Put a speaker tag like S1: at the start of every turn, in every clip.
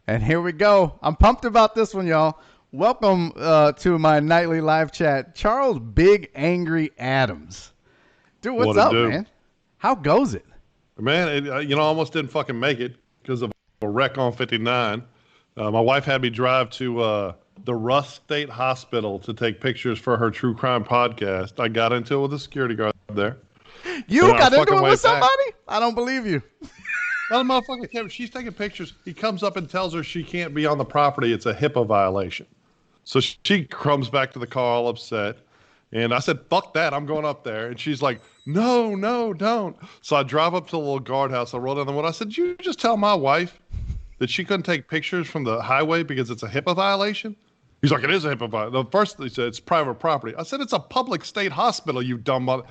S1: And here we go. I'm pumped about this one, y'all. Welcome to my nightly live chat. Charles Big Angry Adams. Dude, what's up, man? How goes it?
S2: Man, I almost didn't fucking make it because of a wreck on 59. My wife had me drive to the Russ State Hospital to take pictures for her true crime podcast. I got into it with a security guard there.
S1: You got into it with somebody? I don't believe you.
S2: Well, the motherfucker, she's taking pictures. He comes up and tells her she can't be on the property. It's a HIPAA violation. So she comes back to the car all upset. And I said, fuck that. I'm going up there. And she's like, no, don't. So I drive up to the little guardhouse. I roll down the window. I said, did you just tell my wife that she couldn't take pictures from the highway because it's a HIPAA violation? He's like, it is a HIPAA violation. The first he said, it's private property. I said, it's a public state hospital, you dumb mother.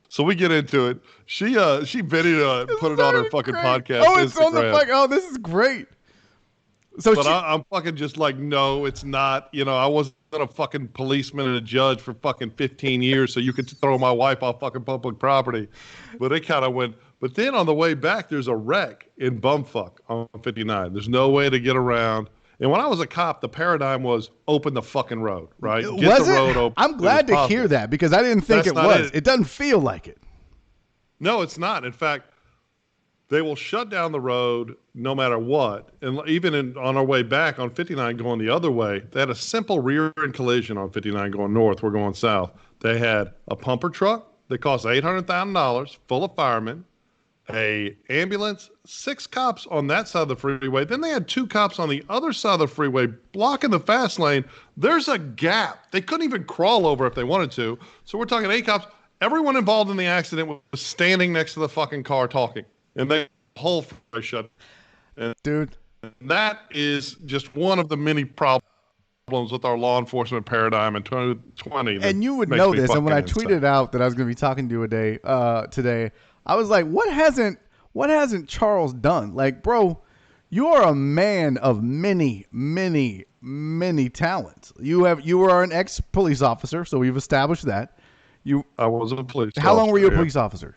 S2: So we get into it. She videoed it, put it on her fucking podcast.
S1: Oh, it's Instagram. On the fucking. Oh, this is great.
S2: So, but I'm fucking just like, no, it's not. I wasn't a fucking policeman and a judge for fucking 15 years, so you could throw my wife off fucking public property. But it kind of went. But then on the way back, there's a wreck in Bumfuck on 59. There's no way to get around. And when I was a cop, the paradigm was open the fucking road, right?
S1: Get the road open. I'm glad to hear that because I didn't think it was. It doesn't feel like it.
S2: No, it's not. In fact, they will shut down the road no matter what. And even on our way back on 59 going the other way, they had a simple rear-end collision on 59 going north. We're going south. They had a pumper truck that cost $800,000 full of firemen, a ambulance, 6 cops on that side of the freeway. Then they had 2 cops on the other side of the freeway blocking the fast lane. There's a gap. They couldn't even crawl over if they wanted to. So we're talking 8 cops. Everyone involved in the accident was standing next to the fucking car talking. And the whole freeway shut. And
S1: dude,
S2: that is just one of the many problems with our law enforcement paradigm in 2020.
S1: And you would know this. And when I tweeted out that I was going to be talking to you today, I was like, what hasn't Charles done? Like, bro, you are a man of many, many, many talents. You are an ex-police officer, so we've established that.
S2: I was a police officer.
S1: How long were you a police officer?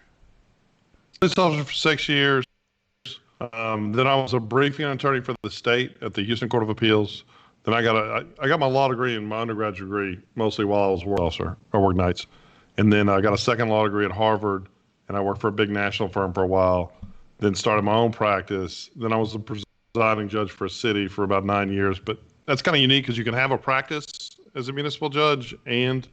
S2: Police officer for 6 years. Then I was a briefing attorney for the state at the Houston Court of Appeals. Then I got my law degree and my undergraduate degree mostly while I was a warrant officer. I worked nights. And then I got a second law degree at Harvard. And I worked for a big national firm for a while, then started my own practice. Then I was a presiding judge for a city for about 9 years. But that's kind of unique because you can have a practice as a municipal judge and,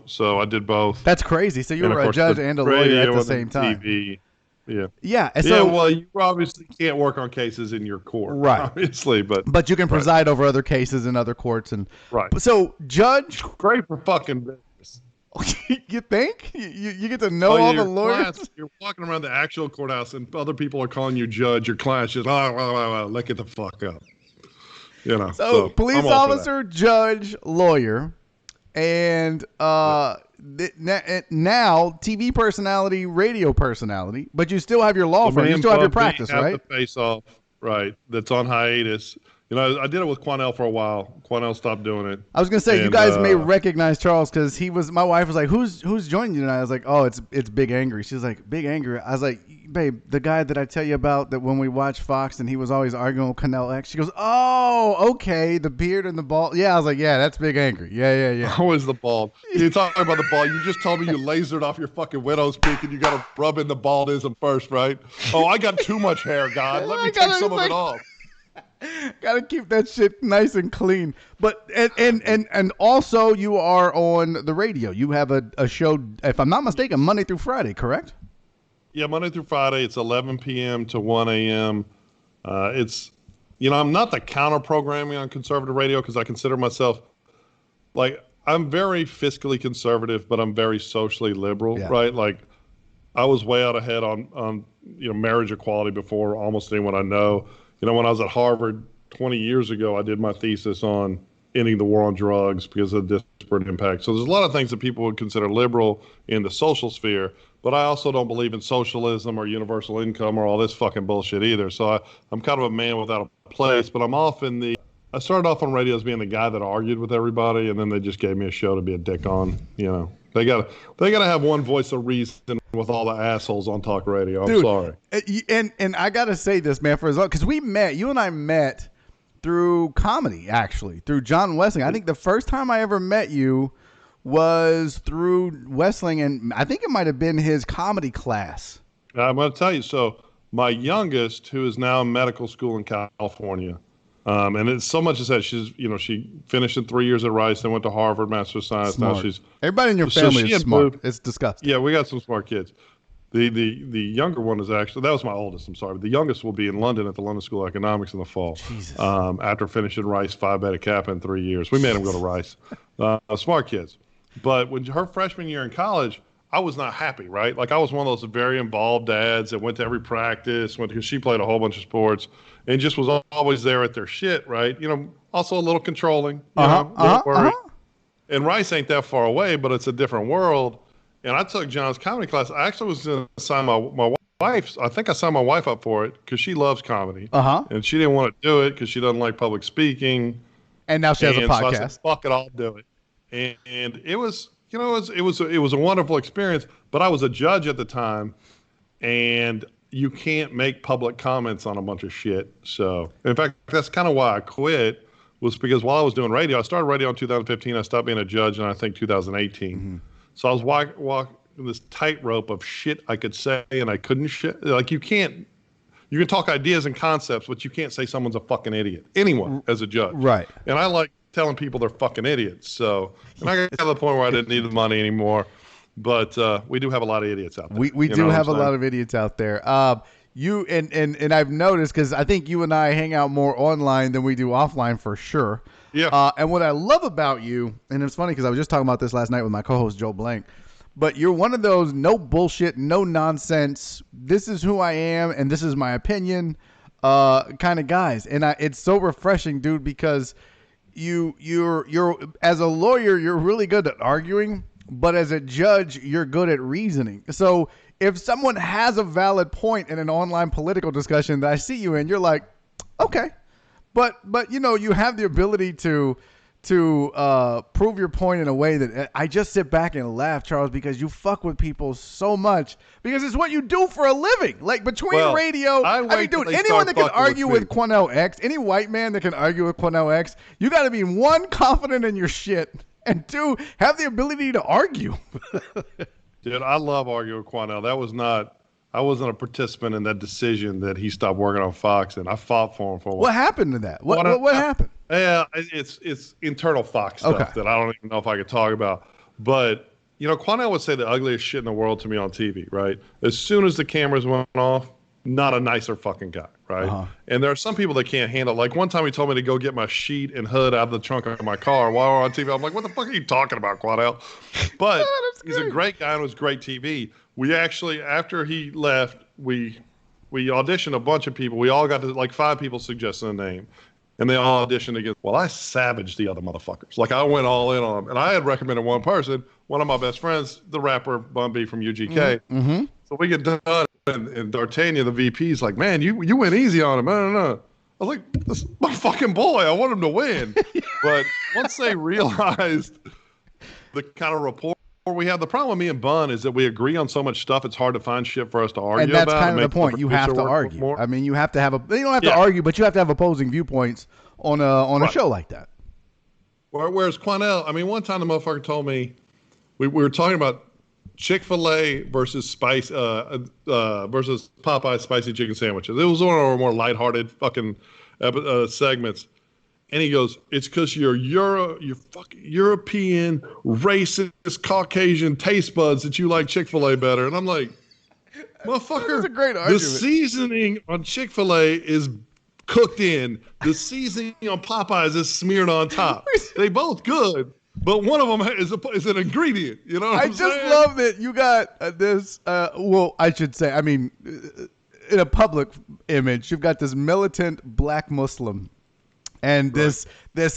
S2: so I did both.
S1: That's crazy. So you were a judge and a lawyer at the same time.
S2: TV. Yeah.
S1: Yeah.
S2: And so, well, you obviously can't work on cases in your court.
S1: Right.
S2: Obviously,
S1: but you can preside over other cases in other courts. And
S2: right.
S1: So judge.
S2: Great for fucking business.
S1: You think? You get to know all the lawyers?
S2: Clients, you're walking around the actual courthouse and other people are calling you judge. Your client's just, let get the fuck up.
S1: So police officer, judge, lawyer, and now TV personality, radio personality, but you still have your law firm. You still have your practice, right?
S2: The Face Off, right, that's on hiatus. I did it with Quanell for a while. Quanell stopped doing it.
S1: I was gonna say, you guys may recognize Charles because my wife was like, "Who's joining you tonight?" I was like, "Oh, it's Big Angry." She's like, "Big Angry." I was like, "Babe, the guy that I tell you about that when we watched Fox and he was always arguing with Quanell X." She goes, "Oh, okay, the beard and the bald." Yeah, I was like, "Yeah, that's Big Angry." Yeah.
S2: Always the bald. You're talking about the bald. You just told me you lasered off your fucking widow's peak and you got to rub in the baldism first, right? Oh, I got too much hair, God. Let me take some of it off.
S1: Gotta keep that shit nice and clean. But and also you are on the radio. You have a show, if I'm not mistaken, Monday through Friday, correct?
S2: Yeah, Monday through Friday. It's 11 p.m. to 1 a.m. It's, I'm not the counter programming on conservative radio because I consider myself like I'm very fiscally conservative, but I'm very socially liberal, right? Like I was way out ahead on marriage equality before almost anyone I know. When I was at Harvard 20 years ago, I did my thesis on ending the war on drugs because of disparate impact. So there's a lot of things that people would consider liberal in the social sphere, but I also don't believe in socialism or universal income or all this fucking bullshit either. So I'm kind of a man without a place, but I started off on radio as being the guy that argued with everybody, and then they just gave me a show to be a dick on, They gotta have one voice of reason with all the assholes on talk radio. I'm sorry.
S1: And I gotta say this, man, because you and I met through comedy, actually, through John Wessling. I think the first time I ever met you was through Wessling, and I think it might have been his comedy class.
S2: I'm going to tell you. So my youngest, who is now in medical school in California, and it's so much as that she finished in 3 years at Rice, then went to Harvard, Master of Science.
S1: Smart.
S2: Now she's
S1: everybody in your family is smart. It's disgusting.
S2: Yeah, we got some smart kids. The younger one is actually, that was my oldest. I'm sorry, but the youngest will be in London at the London School of Economics in the fall.
S1: Jesus.
S2: After finishing Rice, Phi Beta Kappa in 3 years, we made him go to Rice. Smart kids. But when her freshman year in college, I was not happy, right? Like I was one of those very involved dads that went to every practice, because she played a whole bunch of sports, and just was always there at their shit, right? Also a little controlling, worried. And Rice ain't that far away, but it's a different world. And I took John's comedy class. I actually was going to sign my wife's. I think I signed my wife up for it because she loves comedy. And she didn't want to do it because she doesn't like public speaking.
S1: And now she has a podcast.
S2: So I said, fuck it, I'll do it. And it was, it was a wonderful experience. But I was a judge at the time, and you can't make public comments on a bunch of shit. So, in fact, that's kind of why I quit. Was because while I was doing radio, I started radio in 2015. I stopped being a judge in I think 2018. Mm-hmm. So I was walking this tightrope of shit I could say and I couldn't shit. Like you can talk ideas and concepts, but you can't say someone's a fucking idiot. Anyone as a judge.
S1: Right.
S2: And I like telling people they're fucking idiots. So, and I got to the point where I didn't need the money anymore. But we do have a lot of idiots out there.
S1: We do have a lot of idiots out there. You and I've noticed, because I think you and I hang out more online than we do offline for sure.
S2: Yeah.
S1: And what I love about you, and it's funny because I was just talking about this last night with my co-host Joe Blank, but you're one of those no bullshit, no nonsense, this is who I am and this is my opinion kind of guys. And it's so refreshing, dude, because you're as a lawyer, you're really good at arguing, but as a judge, you're good at reasoning. So if someone has a valid point in an online political discussion that I see you in, you're like, okay. But you have the ability to prove your point in a way that I just sit back and laugh, Charles, because you fuck with people so much because it's what you do for a living. Like between radio, dude, anyone that can argue with Quanell X, any white man that can argue with Quanell X, you got to be one, confident in your shit, and two, have the ability to argue.
S2: Dude, I love arguing with Quanell. I wasn't a participant in that decision that he stopped working on Fox, and I fought for him for a while.
S1: What happened to that? What happened?
S2: Yeah, it's internal Fox stuff that I don't even know if I could talk about. But, Quanell would say the ugliest shit in the world to me on TV, right? As soon as the cameras went off, not a nicer fucking guy, right? Uh-huh. And there are some people that can't handle. Like one time he told me to go get my sheet and hood out of the trunk of my car while we're on TV. I'm like, what the fuck are you talking about, Quanell? But he's a great guy and it was great TV. We actually, after he left, we auditioned a bunch of people. We all got to, 5 people suggested a name. And they all auditioned again. Well, I savaged the other motherfuckers. Like, I went all in on them. And I had recommended one person, one of my best friends, the rapper Bun B from UGK.
S1: Mm-hmm.
S2: So we get done, and D'Artagnan, the VP, is like, man, you went easy on him. I don't know. I was like, this is my fucking boy. I want him to win. But once they realized the kind of rapport we have, the problem with me and Bun is that we agree on so much stuff, it's hard to find shit for us to argue about.
S1: And that's kind of the point. You have to argue. More. I mean, you have to have you don't have to argue, but you have to have opposing viewpoints on a show like that.
S2: Whereas Quanell, I mean, one time the motherfucker told me, we were talking about Chick-fil-A versus versus Popeye's spicy chicken sandwiches. It was one of our more lighthearted fucking segments. And he goes, it's because you're fucking European, racist, Caucasian taste buds that you like Chick-fil-A better. And I'm like, motherfucker,
S1: that's a great argument.
S2: The seasoning on Chick-fil-A is cooked in. The seasoning on Popeyes is smeared on top. They both good, but one of them is an ingredient. You know what I'm saying?
S1: I just love that you got this. Well, I should say, I mean, in a public image, you've got this militant black Muslim and this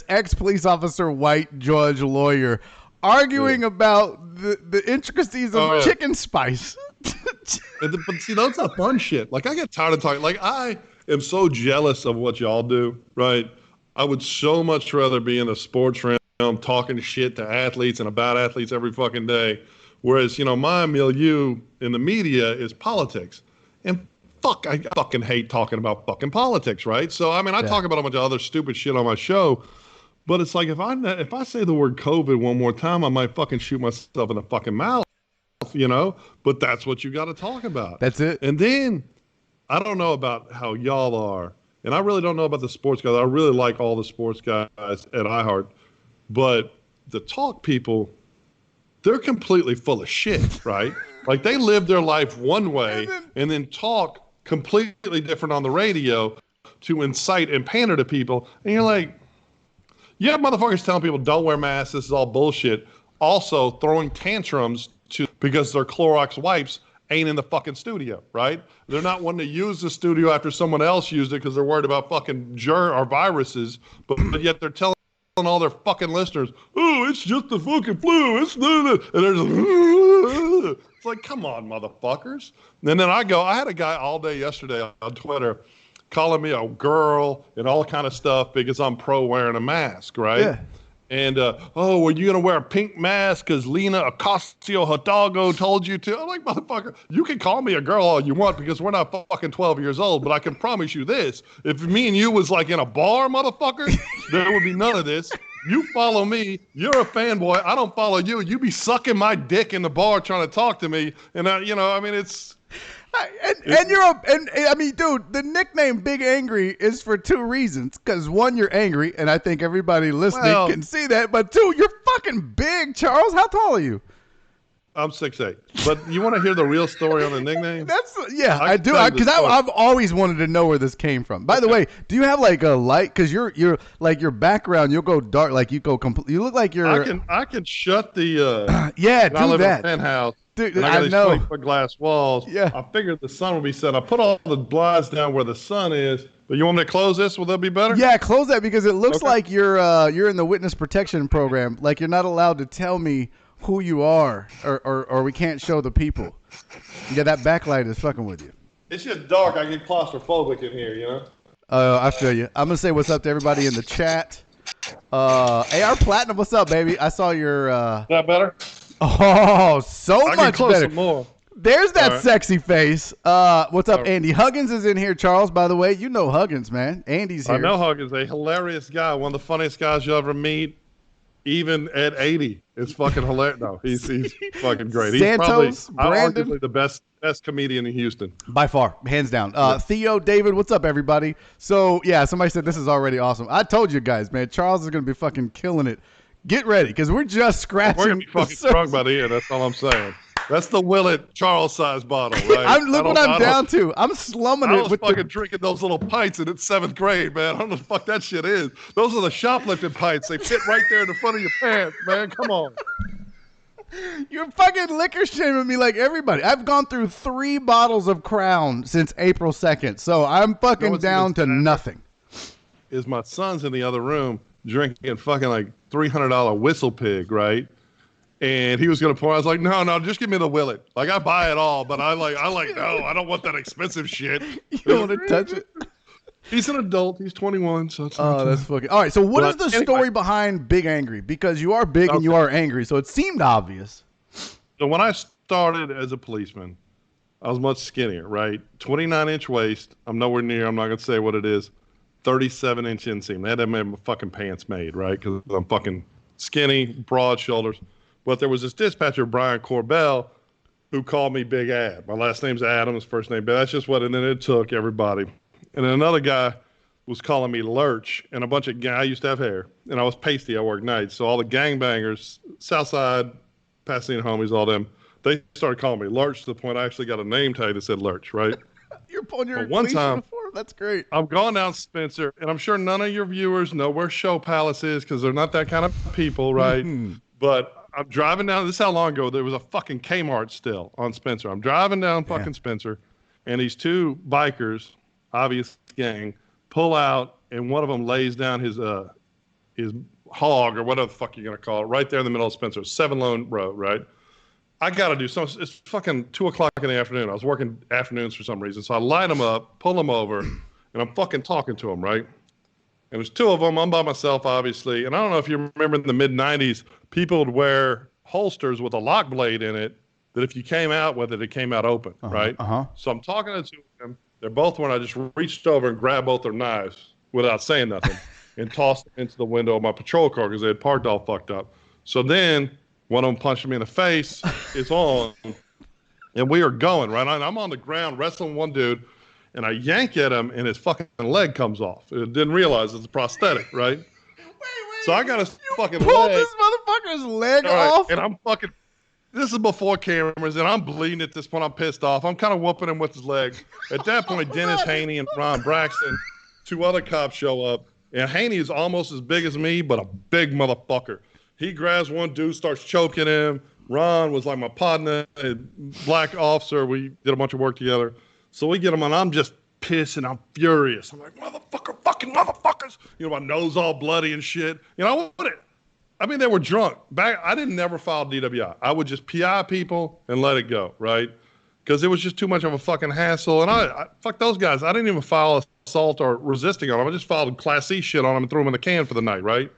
S1: ex-police officer, white judge, lawyer, arguing about the intricacies of chicken spice.
S2: But see, that's not fun shit. Like, I get tired of talking. Like, I am so jealous of what y'all do, right? I would so much rather be in a sports realm talking shit to athletes and about athletes every fucking day. Whereas, my milieu in the media is politics. And I fucking hate talking about fucking politics, right? So, I mean, I talk about a bunch of other stupid shit on my show, but it's like if I say the word COVID one more time, I might fucking shoot myself in the fucking mouth, you know? But that's what you got to talk about.
S1: That's it.
S2: And then I don't know about how y'all are, and I really don't know about the sports guys. I really like all the sports guys at iHeart, but the talk people, they're completely full of shit, right? Like they live their life one way and then talk completely different on the radio to incite and pander to people. And you're like, yeah, motherfuckers telling people don't wear masks. This is all bullshit. Also throwing tantrums because their Clorox wipes ain't in the fucking studio, right? They're not wanting to use the studio after someone else used it because they're worried about fucking germ or viruses, but yet they're telling all their fucking listeners, oh, it's just the fucking flu. It's and they're just, it's like, come on, motherfuckers. And then I had a guy all day yesterday on Twitter calling me a girl and all kind of stuff because I'm pro wearing a mask, right?
S1: Yeah.
S2: And, were you going to wear a pink mask because Lena Ocasio-Hidalgo told you to? I'm like, motherfucker, you can call me a girl all you want because we're not fucking 12 years old, but I can promise you this. If me and you was like in a bar, motherfucker, there would be none of this. You follow me. You're a fanboy. I don't follow you. You be sucking my dick in the bar trying to talk to me. And, I mean, it's...
S1: I mean, dude, the nickname Big Angry is for two reasons. Because one, you're angry, and I think everybody listening can see that. But two, you're fucking big, Charles. How tall are you?
S2: I'm 6'8". But you want to hear the real story on the nickname?
S1: I do. Because I've always wanted to know where this came from. By the way, do you have like a light? Because you're like your background, you'll go dark. Like you go complete. You look like you're.
S2: I can shut the.
S1: Yeah, do
S2: I live
S1: that.
S2: In a penthouse.
S1: Dude,
S2: and I got these
S1: know.
S2: 20-foot glass walls.
S1: Yeah.
S2: I figured the sun would be set. I put all the blinds down where the sun is. But you want me to close this? Will that be better?
S1: Yeah, close that because it looks like you're in the witness protection program. Like you're not allowed to tell me who you are, or we can't show the people. Yeah, that backlight is fucking with you.
S2: It's just dark. I get claustrophobic in here, you know?
S1: I feel you. I'm going to say what's up to everybody in the chat. AR Platinum, what's up, baby? I saw your...
S2: Is that better?
S1: Oh, so
S2: I
S1: much
S2: can close
S1: better.
S2: some more.
S1: There's that sexy face. What's up, Andy? Huggins is in here, Charles, by the way. You know Huggins, man. Andy's here.
S2: I know Huggins, a hilarious guy, one of the funniest guys you'll ever meet, even at 80. It's fucking hilarious. No, he's fucking great.
S1: Santos,
S2: he's probably
S1: Brandon.
S2: arguably the best comedian in Houston.
S1: By far, hands down. Theo, David, what's up, everybody? So, yeah, somebody said this is already awesome. I told you guys, man, Charles is going to be fucking killing it. Get ready, because we're just scratching.
S2: We're going to be fucking drunk by the end. That's all I'm saying. That's the Willet Charles size bottle, right?
S1: Look what I'm down to. I'm slumming it.
S2: I was fucking drinking those little pints in 7th grade, man. I don't know what the fuck that shit is. Those are the shoplifting pints. They fit right there in the front of your pants, man. Come on.
S1: You're fucking liquor shaming me like everybody. I've gone through 3 bottles of Crown since April 2nd, so I'm fucking down to nothing.
S2: Is my son's in the other room drinking fucking like $300 Whistle Pig, right? And he was gonna pour. I was like, no, just give me the Willet. Like I buy it all, but I like no, I don't want that expensive shit.
S1: You don't want to touch it.
S2: He's an adult. He's 21, so it's
S1: that's fucking. All right, so what is the story behind Big Angry? Because you are big and you are angry, so it seemed obvious.
S2: So when I started as a policeman, I was much skinnier, right? 29-inch waist. I'm nowhere near. I'm not gonna say what it is. 37-inch inseam. They had to have my fucking pants made, right? Because I'm fucking skinny, broad shoulders. But there was this dispatcher, Brian Corbell, who called me Big Ad. My last name's Adams, first name, but that's just what, and then it took everybody. And then another guy was calling me Lurch, and a bunch of guys. I used to have hair, and I was pasty. I worked nights. So all the gangbangers, Southside, Pasadena homies, all them, they started calling me Lurch to the point I actually got a name tag that said Lurch, right?
S1: You're pulling your
S2: one time,
S1: uniform? That's great.
S2: I'm going down Spencer, and I'm sure none of your viewers know where Show Palace is because they're not that kind of people, right? But I'm driving down. This is how long ago there was a fucking Kmart still on Spencer. I'm driving down fucking Spencer, and these 2 bikers, obvious gang, pull out, and one of them lays down his hog or whatever the fuck you're gonna call it, right there in the middle of Spencer, 7 Lone Road, right? I gotta do something. It's fucking 2:00 in the afternoon. I was working afternoons for some reason, so I light them up, pull them over, and I'm fucking talking to them, right? And there's 2 of them. I'm by myself, obviously. And I don't know if you remember in the mid-'90s, people would wear holsters with a lock blade in it that if you came out with it, it came out open, right? So I'm talking to 2 of them. They're both wearing. I just reached over and grabbed both their knives without saying nothing and tossed them into the window of my patrol car because they had parked all fucked up. So then one of them punched me in the face. It's on. And we are going, right? I'm on the ground wrestling one dude, and I yank at him, and his fucking leg comes off. I didn't realize it's a prosthetic, right? Wait. So I got his fucking leg.
S1: Pulled this motherfucker's leg off?
S2: And I'm fucking... This is before cameras, and I'm bleeding at this point. I'm pissed off. I'm kind of whooping him with his leg. At that point, Dennis Haney and Ron Braxton, 2 other cops show up, and Haney is almost as big as me, but a big motherfucker. He grabs one dude, starts choking him. Ron was like my partner, a black officer. We did a bunch of work together. So we get him on. I'm just pissed and I'm furious. I'm like, motherfucker, fucking motherfuckers. You know, my nose all bloody and shit. You know, I mean, they were drunk. I didn't never file DWI. I would just PI people and let it go, right? Because it was just too much of a fucking hassle. And I fuck those guys. I didn't even file assault or resisting on them. I just filed Class C shit on them and threw them in the can for the night, right?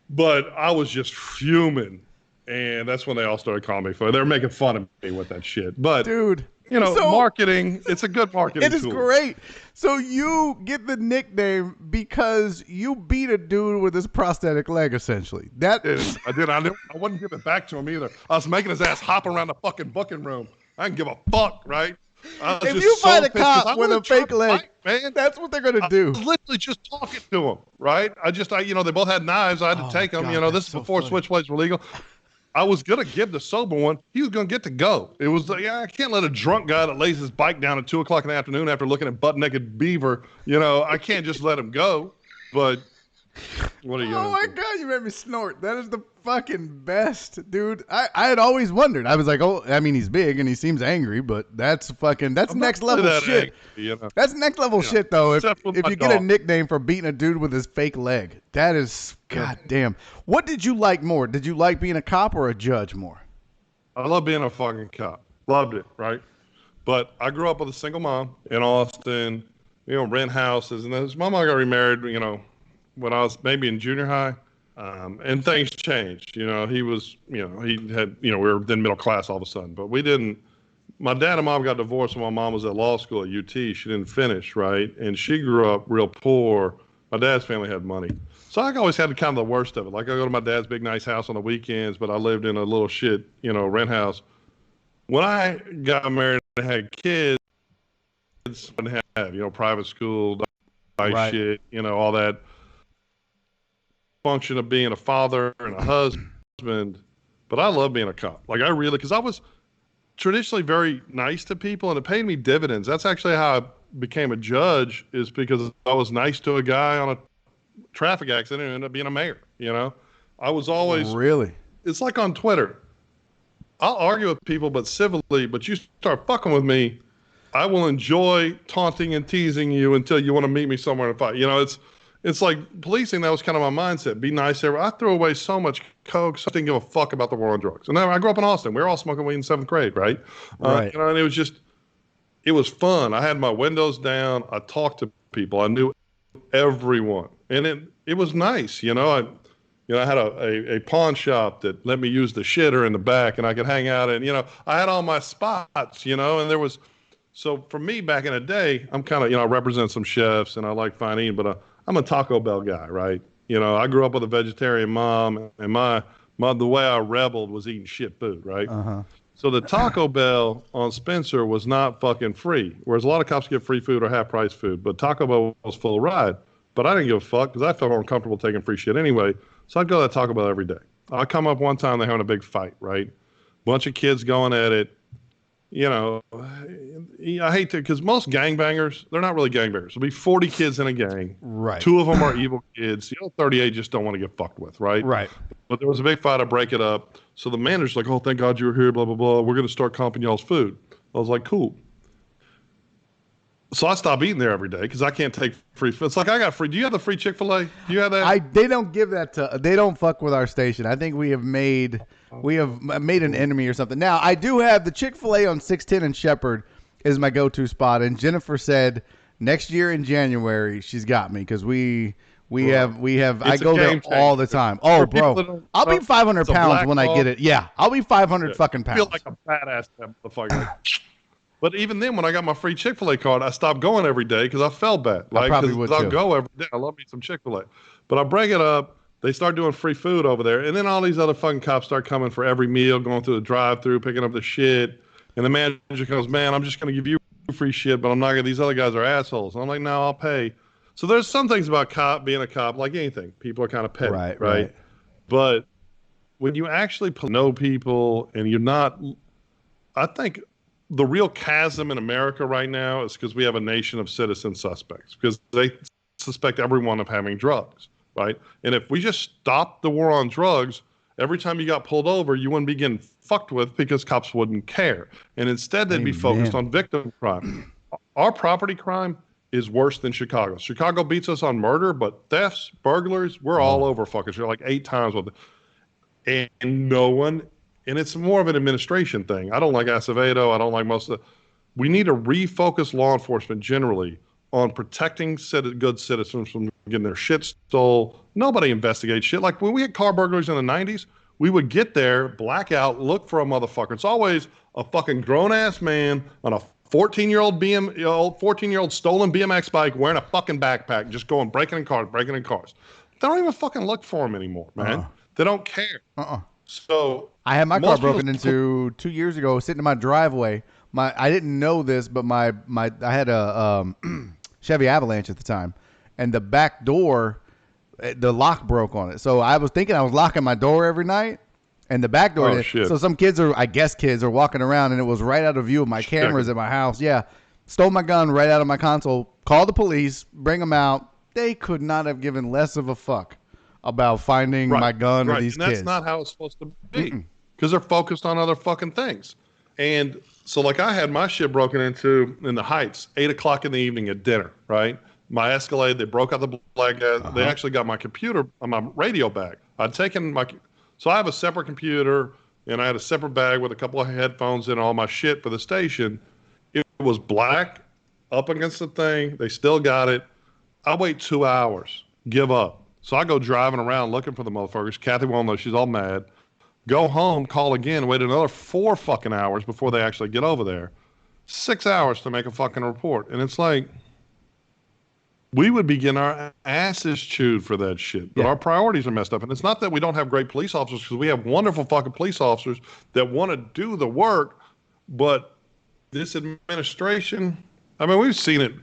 S2: But I was just fuming. And that's when they all started calling me funny. They were making fun of me with that shit. But,
S1: dude,
S2: you know, marketing, it's a good marketing
S1: tool. It is great. So you get the nickname because you beat a dude with his prosthetic leg, essentially. I
S2: did. I wouldn't give it back to him either. I was making his ass hop around the fucking booking room. I didn't give a fuck, right?
S1: If you find a cop with a fake leg, man, that's what they're going to do.
S2: I was literally just talking to him, right? You know, they both had knives. I had to take them. God, you know, this is before switchblades were legal. I was going to give the sober one. He was going to get to go. It was like, I can't let a drunk guy that lays his bike down at 2 o'clock in the afternoon after looking at butt-naked beaver, you know, I can't just let him go. But what are you
S1: Oh, my God, you made me snort. That is the fucking best, dude. I had always wondered. I was like, oh, I mean, he's big and he seems angry, but that's next level shit. Angry, you know? That's next level shit, though. If you get a nickname for beating a dude with his fake leg, that is, goddamn. What did you like more? Did you like being a cop or a judge more?
S2: I love being a fucking cop. Loved it, right? But I grew up with a single mom in Austin, you know, rent houses. And then my mom got remarried, you know, when I was maybe in junior high. And things changed. You know, he was, you know, he had, you know, we were then middle class all of a sudden. But we didn't. My dad and mom got divorced when my mom was at law school at UT. She didn't finish, right? And she grew up real poor. My dad's family had money. So I always had kind of the worst of it. Like I go to my dad's big nice house on the weekends, but I lived in a little shit, you know, rent house. When I got married and had kids, I didn't have, you know, private school, right. Shit, you know, all that function of being a father and a husband. But I love being a cop. Like I really, because I was traditionally very nice to people and it paid me dividends. That's actually how I became a judge, is because I was nice to a guy on a traffic accident and ended up being a mayor. You know, I was always
S1: really.
S2: It's like on Twitter. I'll argue with people, but civilly. But you start fucking with me, I will enjoy taunting and teasing you until you want to meet me somewhere and fight. You know, it's like policing. That was kind of my mindset. Be nice. I threw away so much coke, so I didn't give a fuck about the war on drugs. And then I grew up in Austin. We were all smoking weed in 7th grade, right?
S1: Right.
S2: You know, and it was fun. I had my windows down. I talked to people. I knew everyone, and it was nice. You know, I had a pawn shop that let me use the shitter in the back, and I could hang out. And you know, I had all my spots. You know, and there was. So for me back in the day, I'm kind of, you know, I represent some chefs and I like fine eating, but I'm a Taco Bell guy, right? You know, I grew up with a vegetarian mom, and the way I rebelled was eating shit food, right?
S1: Uh-huh.
S2: So the Taco Bell on Spencer was not fucking free, whereas a lot of cops get free food or half price food, but Taco Bell was full ride. But I didn't give a fuck because I felt uncomfortable taking free shit anyway. So I'd go to that Taco Bell every day. I come up one time, they're having a big fight, right? Bunch of kids going at it. You know, I hate to, because most gangbangers, they're not really gangbangers. There'll be 40 kids in a gang.
S1: Right. 2
S2: of them are evil kids. The other 38 just don't want to get fucked with, right?
S1: Right.
S2: But there was a big fight. I break it up. So the manager's like, oh, thank God you were here, blah, blah, blah. We're going to start comping y'all's food. I was like, cool. So I stop eating there every day because I can't take free food. It's like I got free. Do you have the free Chick-fil-A? Do you have that?
S1: They don't give that to. They don't fuck with our station. I think we have made an enemy or something. Now I do have the Chick-fil-A on 610 and Shepherd is my go-to spot. And Jennifer said next year in January she's got me because we have. I go there all the time. Oh, bro, I'll be 500 pounds when I get it. Yeah, I'll be 500 fucking pounds.
S2: I feel like a badass motherfucker. But even then, when I got my free Chick-fil-A card, I stopped going every day because I felt bad.
S1: I
S2: Like,
S1: probably
S2: because
S1: would
S2: I'll
S1: too.
S2: go every day. I love me some Chick-fil-A. But I break it up. They start doing free food over there. And then all these other fucking cops start coming for every meal, going through the drive-through, picking up the shit. And the manager goes, man, I'm just going to give you free shit, but I'm not going to. These other guys are assholes. And I'm like, no, I'll pay. So there's some things about being a cop, like anything. People are kind of petty,
S1: Right,
S2: right?
S1: right.
S2: But when you actually know people and you're not, I think the real chasm in America right now is because we have a nation of citizen suspects because they suspect everyone of having drugs, right? And if we just stopped the war on drugs, every time you got pulled over, you wouldn't be getting fucked with because cops wouldn't care. And instead, they'd be focused
S1: Amen.
S2: on victim crime. Our property crime is worse than Chicago. Chicago beats us on murder, but thefts, burglaries, we're all
S1: Oh,
S2: over fucking shit, like 8 times with it. And no one, and it's more of an administration thing. I don't like Acevedo. I don't like most of the, we need to refocus law enforcement generally on protecting good citizens from getting their shit stole. Nobody investigates shit. Like when we had car burglaries in the 90s, we would get there, black out, look for a motherfucker. It's always a fucking grown ass man on a 14-year-old 14-year-old stolen BMX bike wearing a fucking backpack, just going breaking in cars, breaking in cars. They don't even fucking look for him anymore, man.
S1: uh-uh.
S2: They don't care.
S1: Uh-uh.
S2: So
S1: I had my car
S2: most people,
S1: broken into 2 years ago, sitting in my driveway. I didn't know this, but my I had a Chevy Avalanche at the time, and the back door, the lock broke on it. So I was thinking I was locking my door every night, and the back door
S2: oh
S1: didn't.
S2: shit,
S1: So some kids are, I guess, kids are walking around, and it was right out of view of my cameras at my house. Yeah, stole my gun right out of my console. Called the police, bring them out. They could not have given less of a fuck about finding
S2: right,
S1: my gun or
S2: right,
S1: these
S2: and that's
S1: kids.
S2: not how it's supposed to be because they're focused on other fucking things. And so, like, I had my shit broken into in the Heights, 8 o'clock in the evening at dinner. Right, my Escalade. They broke out the black gas. They
S1: Uh-huh.
S2: actually got my computer, my radio back. I'd taken my, so I have a separate computer and I had a separate bag with a couple of headphones and all my shit for the station. It was black up against the thing. They still got it. I wait 2 hours, give up. So I go driving around looking for the motherfuckers. Kathy won't know. She's all mad. Go home, call again, wait another 4 fucking hours before they actually get over there. 6 hours to make a fucking report. And it's like, we would be getting our asses chewed for that shit. But
S1: Yeah.
S2: our priorities are messed up. And it's not that we don't have great police officers, because we have wonderful fucking police officers that want to do the work. But this administration, I mean, we've seen it.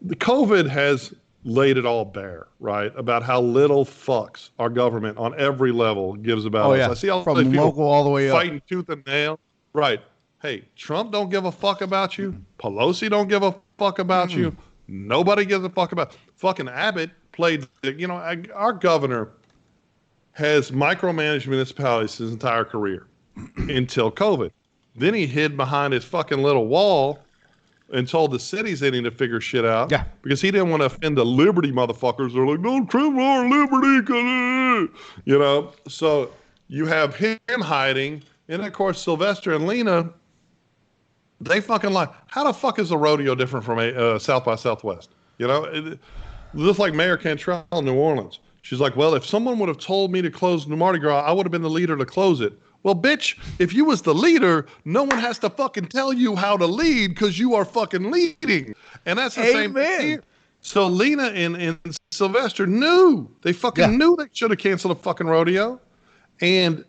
S2: The COVID has laid it all bare, right? About how little fucks our government on every level gives about
S1: Oh
S2: us.
S1: yeah,
S2: I see all these
S1: from
S2: people
S1: local all the way up.
S2: fighting tooth and nail. Right. Hey, Trump don't give a fuck about you. Pelosi don't give a fuck about you. Nobody gives a fuck about. Fucking Abbott played. Our governor has micromanaged municipalities his entire career until COVID. Then he hid behind his fucking little wall and told the cities they need to figure shit out.
S1: Yeah.
S2: Because he didn't want to offend the liberty motherfuckers. They're like, no, Trump our liberty. So you have him hiding. And of course, Sylvester and Lena, they fucking lie. How the fuck is the rodeo different from a South by Southwest? Just like Mayor Cantrell in New Orleans. She's like, well, if someone would have told me to close the Mardi Gras, I would have been the leader to close it. Well, bitch, if you was the leader, no one has to fucking tell you how to lead because you are fucking leading. And that's the same thing here. So Lena and Sylvester knew. They fucking knew they should have canceled a fucking rodeo. And,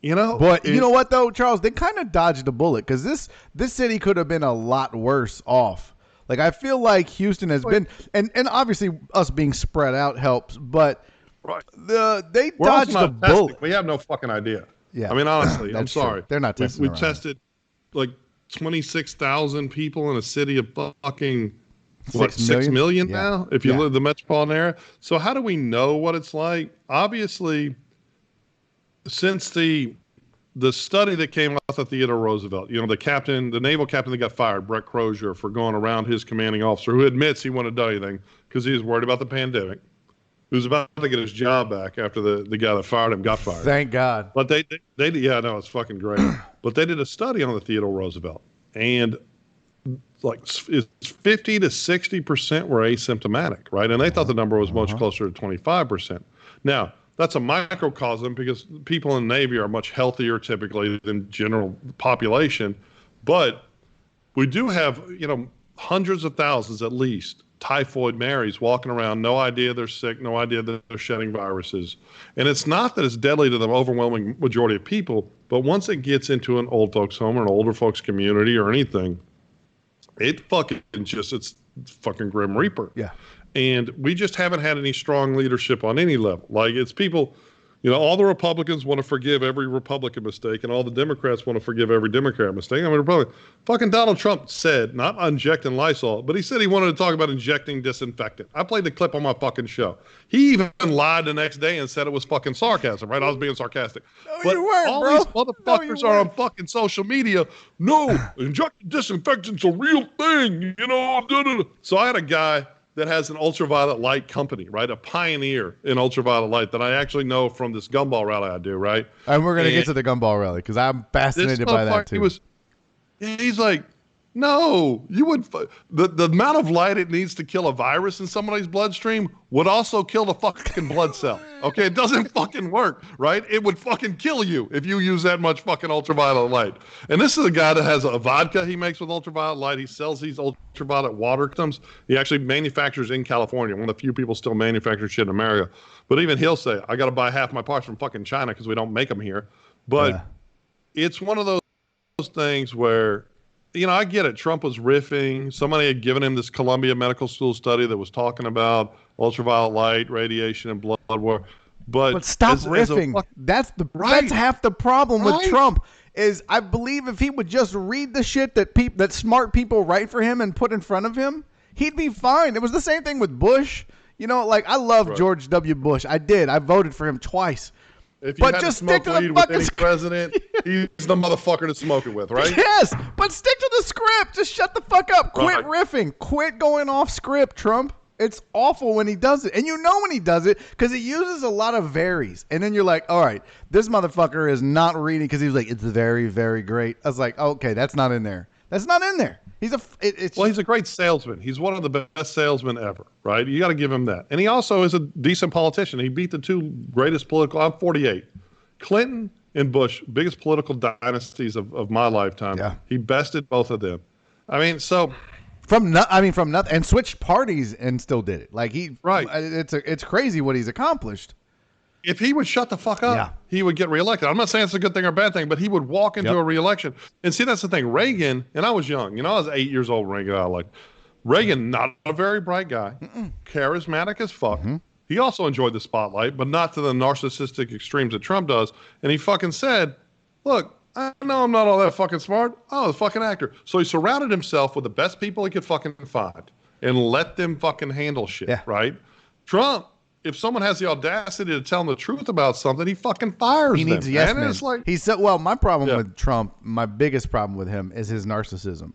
S1: But you know what, though, Charles? They kind of dodged the bullet because this city could have been a lot worse off. Like, I feel like Houston has been, and obviously us being spread out helps, but
S2: right.
S1: They dodged the bullet.
S2: We have no fucking idea.
S1: Yeah.
S2: I mean, honestly, I'm sorry.
S1: True. They're not testing.
S2: We tested like 26,000 people in a city of fucking 6 million now, if you live in the metropolitan area. So how do we know what it's like? Obviously, since the study that came out of Theodore Roosevelt, the naval captain that got fired, Brett Crozier, for going around his commanding officer, who admits he wouldn't have done anything because he was worried about the pandemic, who's about to get his job back after the guy that fired him got fired.
S1: Thank God.
S2: But they it's fucking great. But they did a study on the Theodore Roosevelt, and like it's 50 to 60% were asymptomatic, right? And they thought the number was much closer to 25%. Now, that's a microcosm because people in the Navy are much healthier typically than general population. But we do have, hundreds of thousands at least typhoid Marys walking around, no idea they're sick, no idea that they're shedding viruses. And it's not that it's deadly to the overwhelming majority of people, but once it gets into an old folks home or an older folks community or anything, it's fucking Grim Reaper.
S1: Yeah.
S2: And we just haven't had any strong leadership on any level. Like, it's people, all the Republicans want to forgive every Republican mistake, and all the Democrats want to forgive every Democrat mistake. I mean, fucking Donald Trump said, not injecting Lysol, but he said he wanted to talk about injecting disinfectant. I played the clip on my fucking show. He even lied the next day and said it was fucking sarcasm, right? I was being sarcastic.
S1: No,
S2: but
S1: you weren't,
S2: all
S1: bro.
S2: these motherfuckers are on fucking social media. No, injecting disinfectant's a real thing, So I had a guy that has an ultraviolet light company, right? A pioneer in ultraviolet light that I actually know from this gumball rally I do, right?
S1: And we're going to get to the gumball rally because I'm fascinated by that too.
S2: He's like, no, you would. The amount of light it needs to kill a virus in somebody's bloodstream would also kill the fucking blood cell. Okay, it doesn't fucking work, right? It would fucking kill you if you use that much fucking ultraviolet light. And this is a guy that has a vodka he makes with ultraviolet light. He sells these ultraviolet water systems. He actually manufactures in California. One of the few people still manufacture shit in America. But even he'll say, I got to buy half my parts from fucking China because we don't make them here. But it's one of those things where, I get it. Trump was riffing. Somebody had given him this Columbia Medical School study that was talking about ultraviolet light, radiation, and blood war. But
S1: stop riffing. That's half the problem with Trump. Is I believe if he would just read the shit that smart people write for him and put in front of him, he'd be fine. It was the same thing with Bush. I love George W. Bush. I did. I voted for him twice.
S2: If you had to smoke weed with any president, he's the motherfucker to smoke it with, right?
S1: Yes, but stick to the script. Just shut the fuck up. Quit riffing. Quit going off script, Trump. It's awful when he does it. And when he does it because he uses a lot of varies. And then you're like, all right, this motherfucker is not reading because he was like, it's very, very great. I was like, okay, that's not in there. That's not in there. He's a
S2: great salesman. He's one of the best salesmen ever, right? You got to give him that. And he also is a decent politician. He beat the two greatest I'm 48. Clinton and Bush, biggest political dynasties of my lifetime. Yeah. He bested both of them. I mean, so
S1: from nothing, and switched parties and still did it. It's crazy what he's accomplished.
S2: If he would shut the fuck up, he would get reelected. I'm not saying it's a good thing or a bad thing, but he would walk into a reelection. And see, that's the thing. Reagan, and I was young. I was 8 years old when Reagan got elected. Reagan, not a very bright guy, charismatic as fuck. Mm-hmm. He also enjoyed the spotlight, but not to the narcissistic extremes that Trump does. And he fucking said, look, I know I'm not all that fucking smart. I'm a fucking actor. So he surrounded himself with the best people he could fucking find and let them fucking handle shit, right? Trump, if someone has the audacity to tell him the truth about something, he fucking fires them.
S1: He needs a yes man. It's like, my problem with Trump, my biggest problem with him is his narcissism.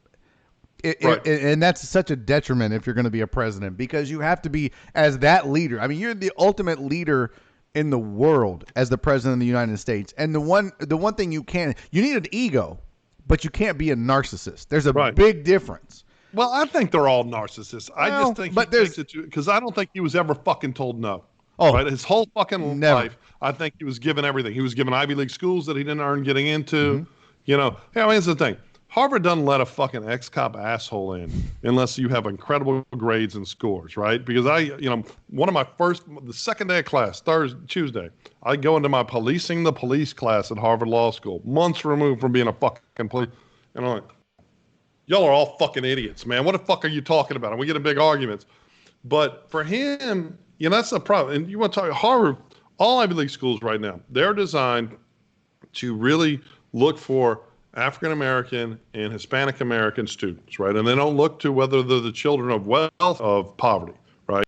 S1: And that's such a detriment if you're going to be a president because you have to be as that leader. I mean, you're the ultimate leader in the world as the president of the United States. And the one thing you need an ego, but you can't be a narcissist. There's a big difference.
S2: Well, I think they're all narcissists. I just think he takes it because I don't think he was ever fucking told no. Oh, right. His whole fucking life, I think he was given everything. He was given Ivy League schools that he didn't earn getting into. Hey, here's the thing. Harvard doesn't let a fucking ex-cop asshole in unless you have incredible grades and scores, right? Because the second day of class, Tuesday, I go into my policing the police class at Harvard Law School, months removed from being a fucking police, and I'm like, y'all are all fucking idiots, man. What the fuck are you talking about? And we get in big arguments. But for him, that's the problem. And you want to talk Harvard, all Ivy League schools right now, they're designed to really look for African-American and Hispanic-American students, right? And they don't look to whether they're the children of wealth, of poverty, right?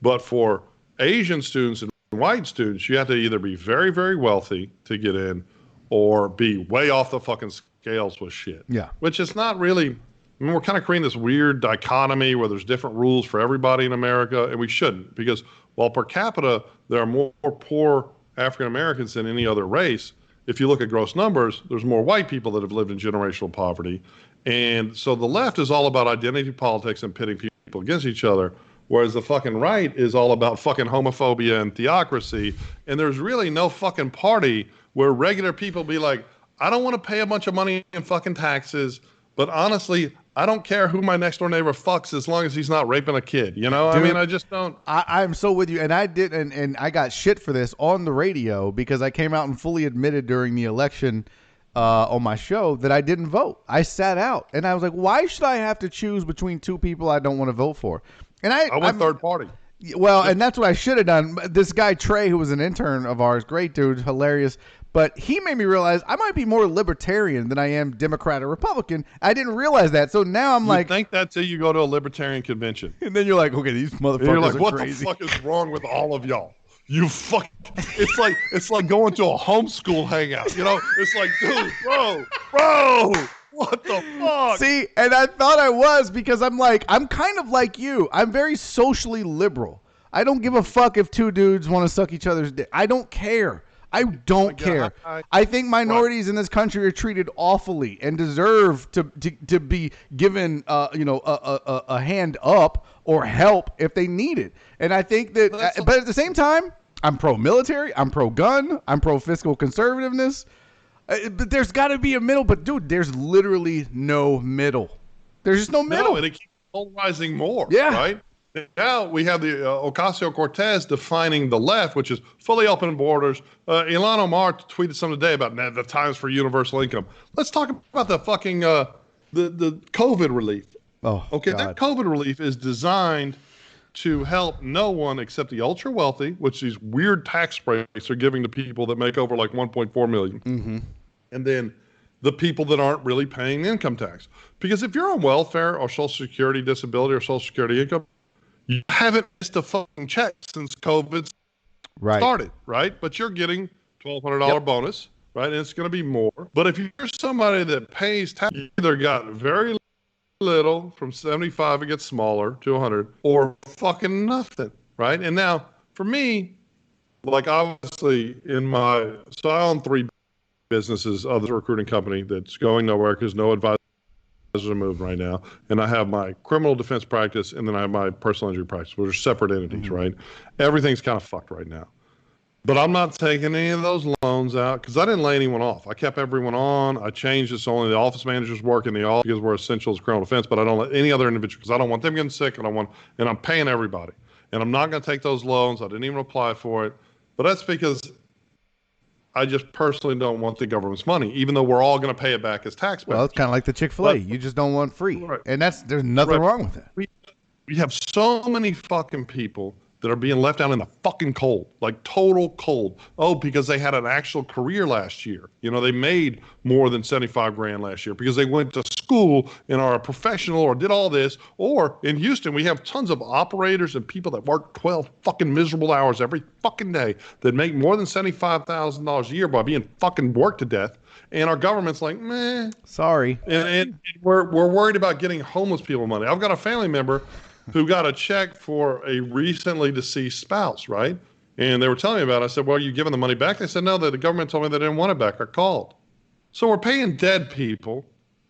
S2: But for Asian students and white students, you have to either be very, very wealthy to get in or be way off the fucking scales with shit. Yeah. Which is not really, we're kind of creating this weird dichotomy where there's different rules for everybody in America, and we shouldn't, because while per capita there are more poor African-Americans than any other race, if you look at gross numbers, there's more white people that have lived in generational poverty. And so the left is all about identity politics and pitting people against each other, whereas the fucking right is all about fucking homophobia and theocracy. And there's really no fucking party where regular people be like, I don't want to pay a bunch of money in fucking taxes. But honestly, I don't care who my next door neighbor fucks as long as he's not raping a kid. You know,
S1: Dude,
S2: I mean, I just don't.
S1: I'm so with you, and I did, and I got shit for this on the radio because I came out and fully admitted during the election on my show that I didn't vote. I sat out, and I was like, why should I have to choose between two people I don't want to vote for? And
S2: I went third party.
S1: Well, and that's what I should have done. This guy Trey, who was an intern of ours, great dude, hilarious. But he made me realize I might be more libertarian than I am Democrat or Republican. I didn't realize that. So now I'm like,
S2: think that till you go to a libertarian convention.
S1: And then you're like, okay, these motherfuckers
S2: and you're like,
S1: are
S2: what
S1: crazy.
S2: the fuck is wrong with all of y'all? You fuck. It's like going to a homeschool hangout. You know, it's like, dude, bro, what the fuck?
S1: See, and I thought I was because I'm kind of like you. I'm very socially liberal. I don't give a fuck if two dudes want to suck each other's dick. I don't care. I don't care. I think minorities in this country are treated awfully and deserve to be given, a hand up or help if they need it. And I think that, but at the same time, I'm pro-military, I'm pro-gun, I'm pro-fiscal conservativeness. But there's got to be a middle. But dude, there's literally no middle. There's just no middle.
S2: No, and it keeps polarizing more.
S1: Yeah.
S2: Right. Now we have the Ocasio-Cortez defining the left, which is fully open borders. Ilhan Omar tweeted something today about the times for universal income. Let's talk about the fucking the COVID relief.
S1: Oh,
S2: okay,
S1: God.
S2: That COVID relief is designed to help no one except the ultra wealthy, which these weird tax breaks are giving to people that make over like 1.4 million, and then the people that aren't really paying income tax. Because if you're on welfare or Social Security disability or Social Security income, you haven't missed a fucking check since COVID started, right? But you're getting $1,200 bonus, right? And it's going to be more. But if you're somebody that pays tax, you either got very little, from 75 it gets smaller to 100, or fucking nothing, right? And now, for me, like obviously so I own 3 businesses of the recruiting company that's going nowhere because no advisor moved right now, and I have my criminal defense practice, and then I have my personal injury practice, which are separate entities, right? Everything's kind of fucked right now. But I'm not taking any of those loans out because I didn't lay anyone off. I kept everyone on. I changed it so only the office managers work in the office because we're essential as criminal defense, but I don't let any other individual because I don't want them getting sick, and I'm paying everybody. And I'm not going to take those loans. I didn't even apply for it. But that's because I just personally don't want the government's money, even though we're all going to pay it back as taxpayers.
S1: Well, it's kind of like the Chick-fil-A. You just don't want free. Right. And there's nothing wrong with that.
S2: We have so many fucking people that are being left out in the fucking cold, like total cold. Oh, because they had an actual career last year. You know, they made more than 75 grand last year because they went to school and are a professional or did all this. Or in Houston, we have tons of operators and people that work 12 fucking miserable hours every fucking day that make more than $75,000 a year by being fucking worked to death. And our government's like, meh.
S1: Sorry.
S2: And we're worried about getting homeless people money. I've got a family member who got a check for a recently deceased spouse, right? And they were telling me about it. I said, well, are you giving the money back? They said, no, the government told me they didn't want it back. I called. So we're paying dead people.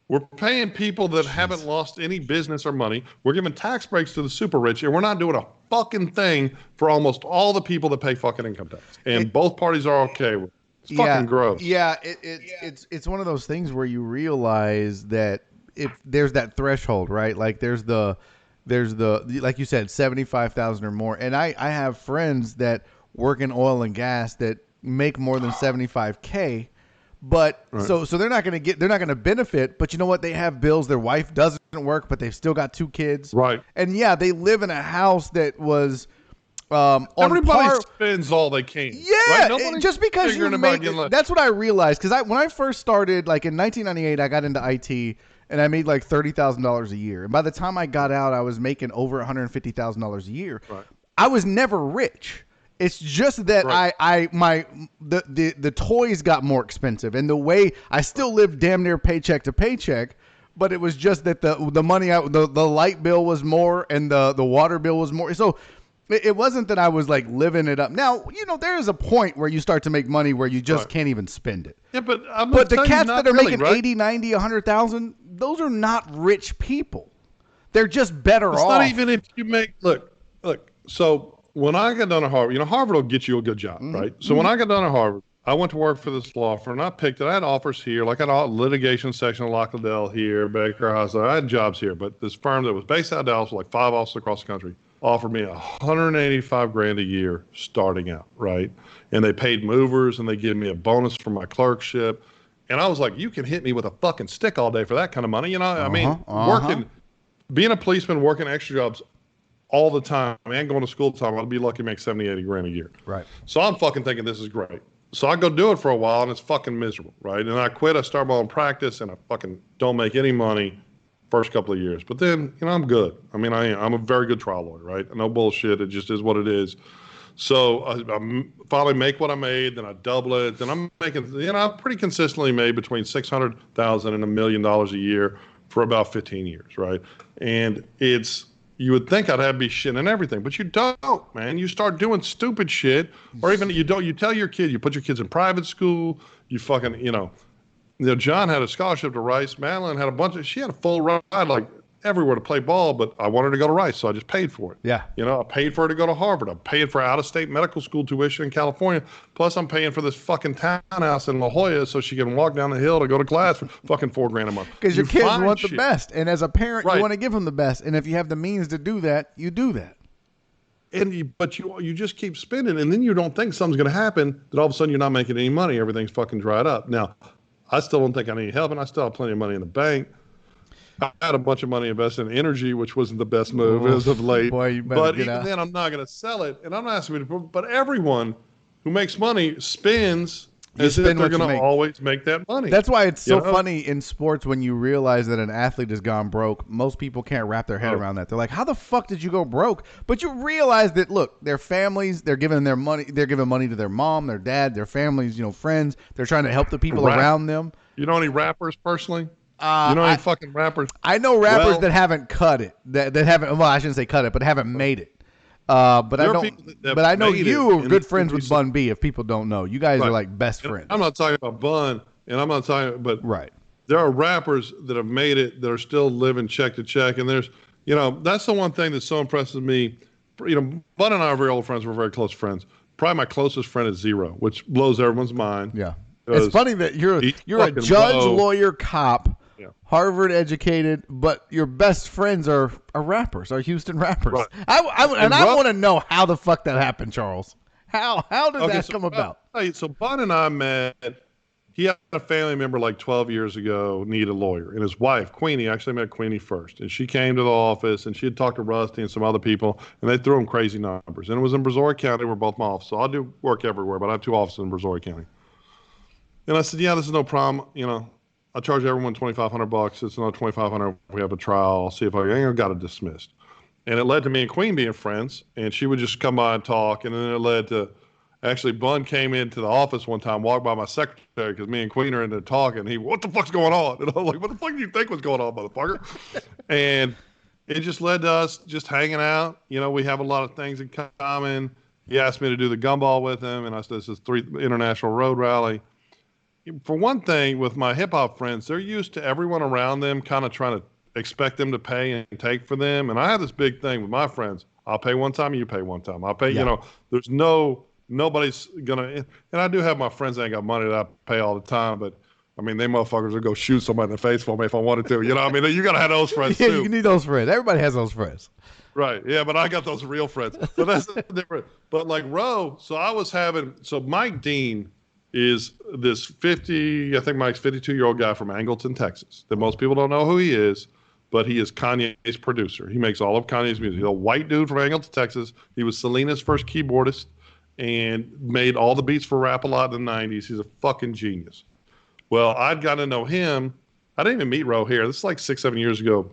S2: We're paying people that haven't lost any business or money. We're giving tax breaks to the super rich, and we're not doing a fucking thing for almost all the people that pay fucking income tax. And both parties are okay with it. It's fucking gross.
S1: Yeah, it's one of those things where you realize that if there's that threshold, right? Like there's the like you said, 75,000 or more. And I have friends that work in oil and gas that make more than 75K, but so they're not going to benefit, but you know what? They have bills. Their wife doesn't work, but they've still got 2 kids.
S2: Right.
S1: And yeah, they live in a house that was
S2: everybody spends all they can.
S1: Yeah,
S2: right?
S1: just because you make that's what I realized. Because when I first started, like in 1998, I got into IT and I made like $30,000 a year. And by the time I got out, I was making over $150,000 a year.
S2: Right.
S1: I was never rich. It's just that the toys got more expensive, and the way I still lived damn near paycheck to paycheck. But it was just that the money out, the light bill was more, and the water bill was more. So it wasn't that I was like living it up. Now, you know, there is a point where you start to make money where you just can't even spend it.
S2: Yeah, but
S1: the cats that are making 80, 90, 100,000, those are not rich people. They're just better off.
S2: It's not even if you make look. So when I got done at Harvard, you know, Harvard will get you a good job, right? So when I got done at Harvard, I went to work for this law firm, and I picked it. I had offers here, like I had a litigation section of Lauderdale here, Baker House. I had jobs here, but this firm that was based out of Dallas, with like 5 offices across the country, offered me 185 grand a year starting out, right? And they paid movers, and they gave me a bonus for my clerkship. And I was like, you can hit me with a fucking stick all day for that kind of money. You know, I mean, being a policeman, working extra jobs all the time and going to school time, I'd be lucky to make 70, 80 grand a year.
S1: Right.
S2: So I'm fucking thinking this is great. So I go do it for a while, and it's fucking miserable, right? And I quit. I start my own practice, and I fucking don't make any money first couple of years. But then, you know, I'm good. I mean, I'm a very good trial lawyer, right? No bullshit. It just is what it is. So I finally make what I made, then I double it. Then I'm making, you know, I've pretty consistently made between $600,000 and $1 million a year for about 15 years, right? And you would think I'd have to be shit and everything, but you don't, man. You start doing stupid shit, or even you tell your kid, you put your kids in private school, you fucking, you know, John had a scholarship to Rice. Madeline had she had a full ride, like everywhere to play ball, but I wanted to go to Rice, so I just paid for it.
S1: Yeah.
S2: You know, I paid for her to go to Harvard. I'm paying for out-of-state medical school tuition in California. Plus, I'm paying for this fucking townhouse in La Jolla so she can walk down the hill to go to class for fucking $4,000 a month.
S1: Because your kids want the best, and as a parent, you want to give them the best. And if you have the means to do that, you do that.
S2: But you just keep spending, and then you don't think something's going to happen. That all of a sudden you're not making any money. Everything's fucking dried up. Now, I still don't think I need help, and I still have plenty of money in the bank. I had a bunch of money invested in energy, which wasn't the best move as of late.
S1: Boy, you better
S2: but
S1: get
S2: even
S1: out.
S2: then, I'm not going to sell it. And I'm not asking you to, but everyone who makes money spends as if they're going to always make that money.
S1: That's why it's so funny in sports when you realize that an athlete has gone broke. Most people can't wrap their head around that. They're like, how the fuck did you go broke? But you realize that, look, their families, they're giving their money. They're giving money to their mom, their dad, their families, you know, friends. They're trying to help the people around them.
S2: You know any rappers personally? You know any fucking rappers?
S1: I know rappers that haven't cut it. That haven't. Well, I shouldn't say cut it, but haven't made it. But I don't. But I know you are good friends with Bun B. If people don't know, you guys are like best friends.
S2: I'm not talking about Bun, and I'm not talking. But
S1: right,
S2: there are rappers that have made it that are still living check to check, and there's, you know, that's the one thing that so impresses me. You know, Bun and I are very old friends. We're very close friends. Probably my closest friend is Zero, which blows everyone's mind.
S1: Yeah, it's funny that you're a judge, lawyer, cop. Yeah. Harvard educated, but your best friends are rappers, are Houston rappers. Right. I want to know how the fuck that happened, Charles. How did that come about?
S2: So Bun and I met. He had a family member like 12 years ago need a lawyer, and his wife Queenie, actually met Queenie first, and she came to the office and she had talked to Rusty and some other people, and they threw him crazy numbers. And it was in Brazoria County where both my offices. So I do work everywhere, but I have 2 offices in Brazoria County. And I said, yeah, this is no problem, you know. I charge everyone $2,500. It's another $2,500. We have a trial. I'll see if I got it dismissed. And it led to me and Queen being friends, and she would just come by and talk. And then it led to, actually, Bun came into the office one time, walked by my secretary, because me and Queen are in there talking. He, what the fuck's going on? And I was like, what the fuck do you think was going on, motherfucker? And it just led to us just hanging out. You know, we have a lot of things in common. He asked me to do the gumball with him, and I said, this is 3 International Road Rally. For one thing, with my hip hop friends, they're used to everyone around them kind of trying to expect them to pay and take for them. And I have this big thing with my friends. I'll pay one time, you pay one time. I'll pay, you know, there's nobody's going to, and I do have my friends that ain't got money that I pay all the time, but I mean, they motherfuckers would go shoot somebody in the face for me if I wanted to. You know what I mean? You got to have those friends too.
S1: You need those friends. Everybody has those friends.
S2: Right. Yeah, but I got those real friends. But that's different. But like Roe, so Mike Dean is this 52-year-old guy from Angleton, Texas, that most people don't know who he is, but he is Kanye's producer. He makes all of Kanye's music. He's a white dude from Angleton, Texas. He was Selena's first keyboardist and made all the beats for Rap a Lot in the 90s. He's a fucking genius. Well, I'd gotten to know him. I didn't even meet Ro here. This is like 6-7 years ago.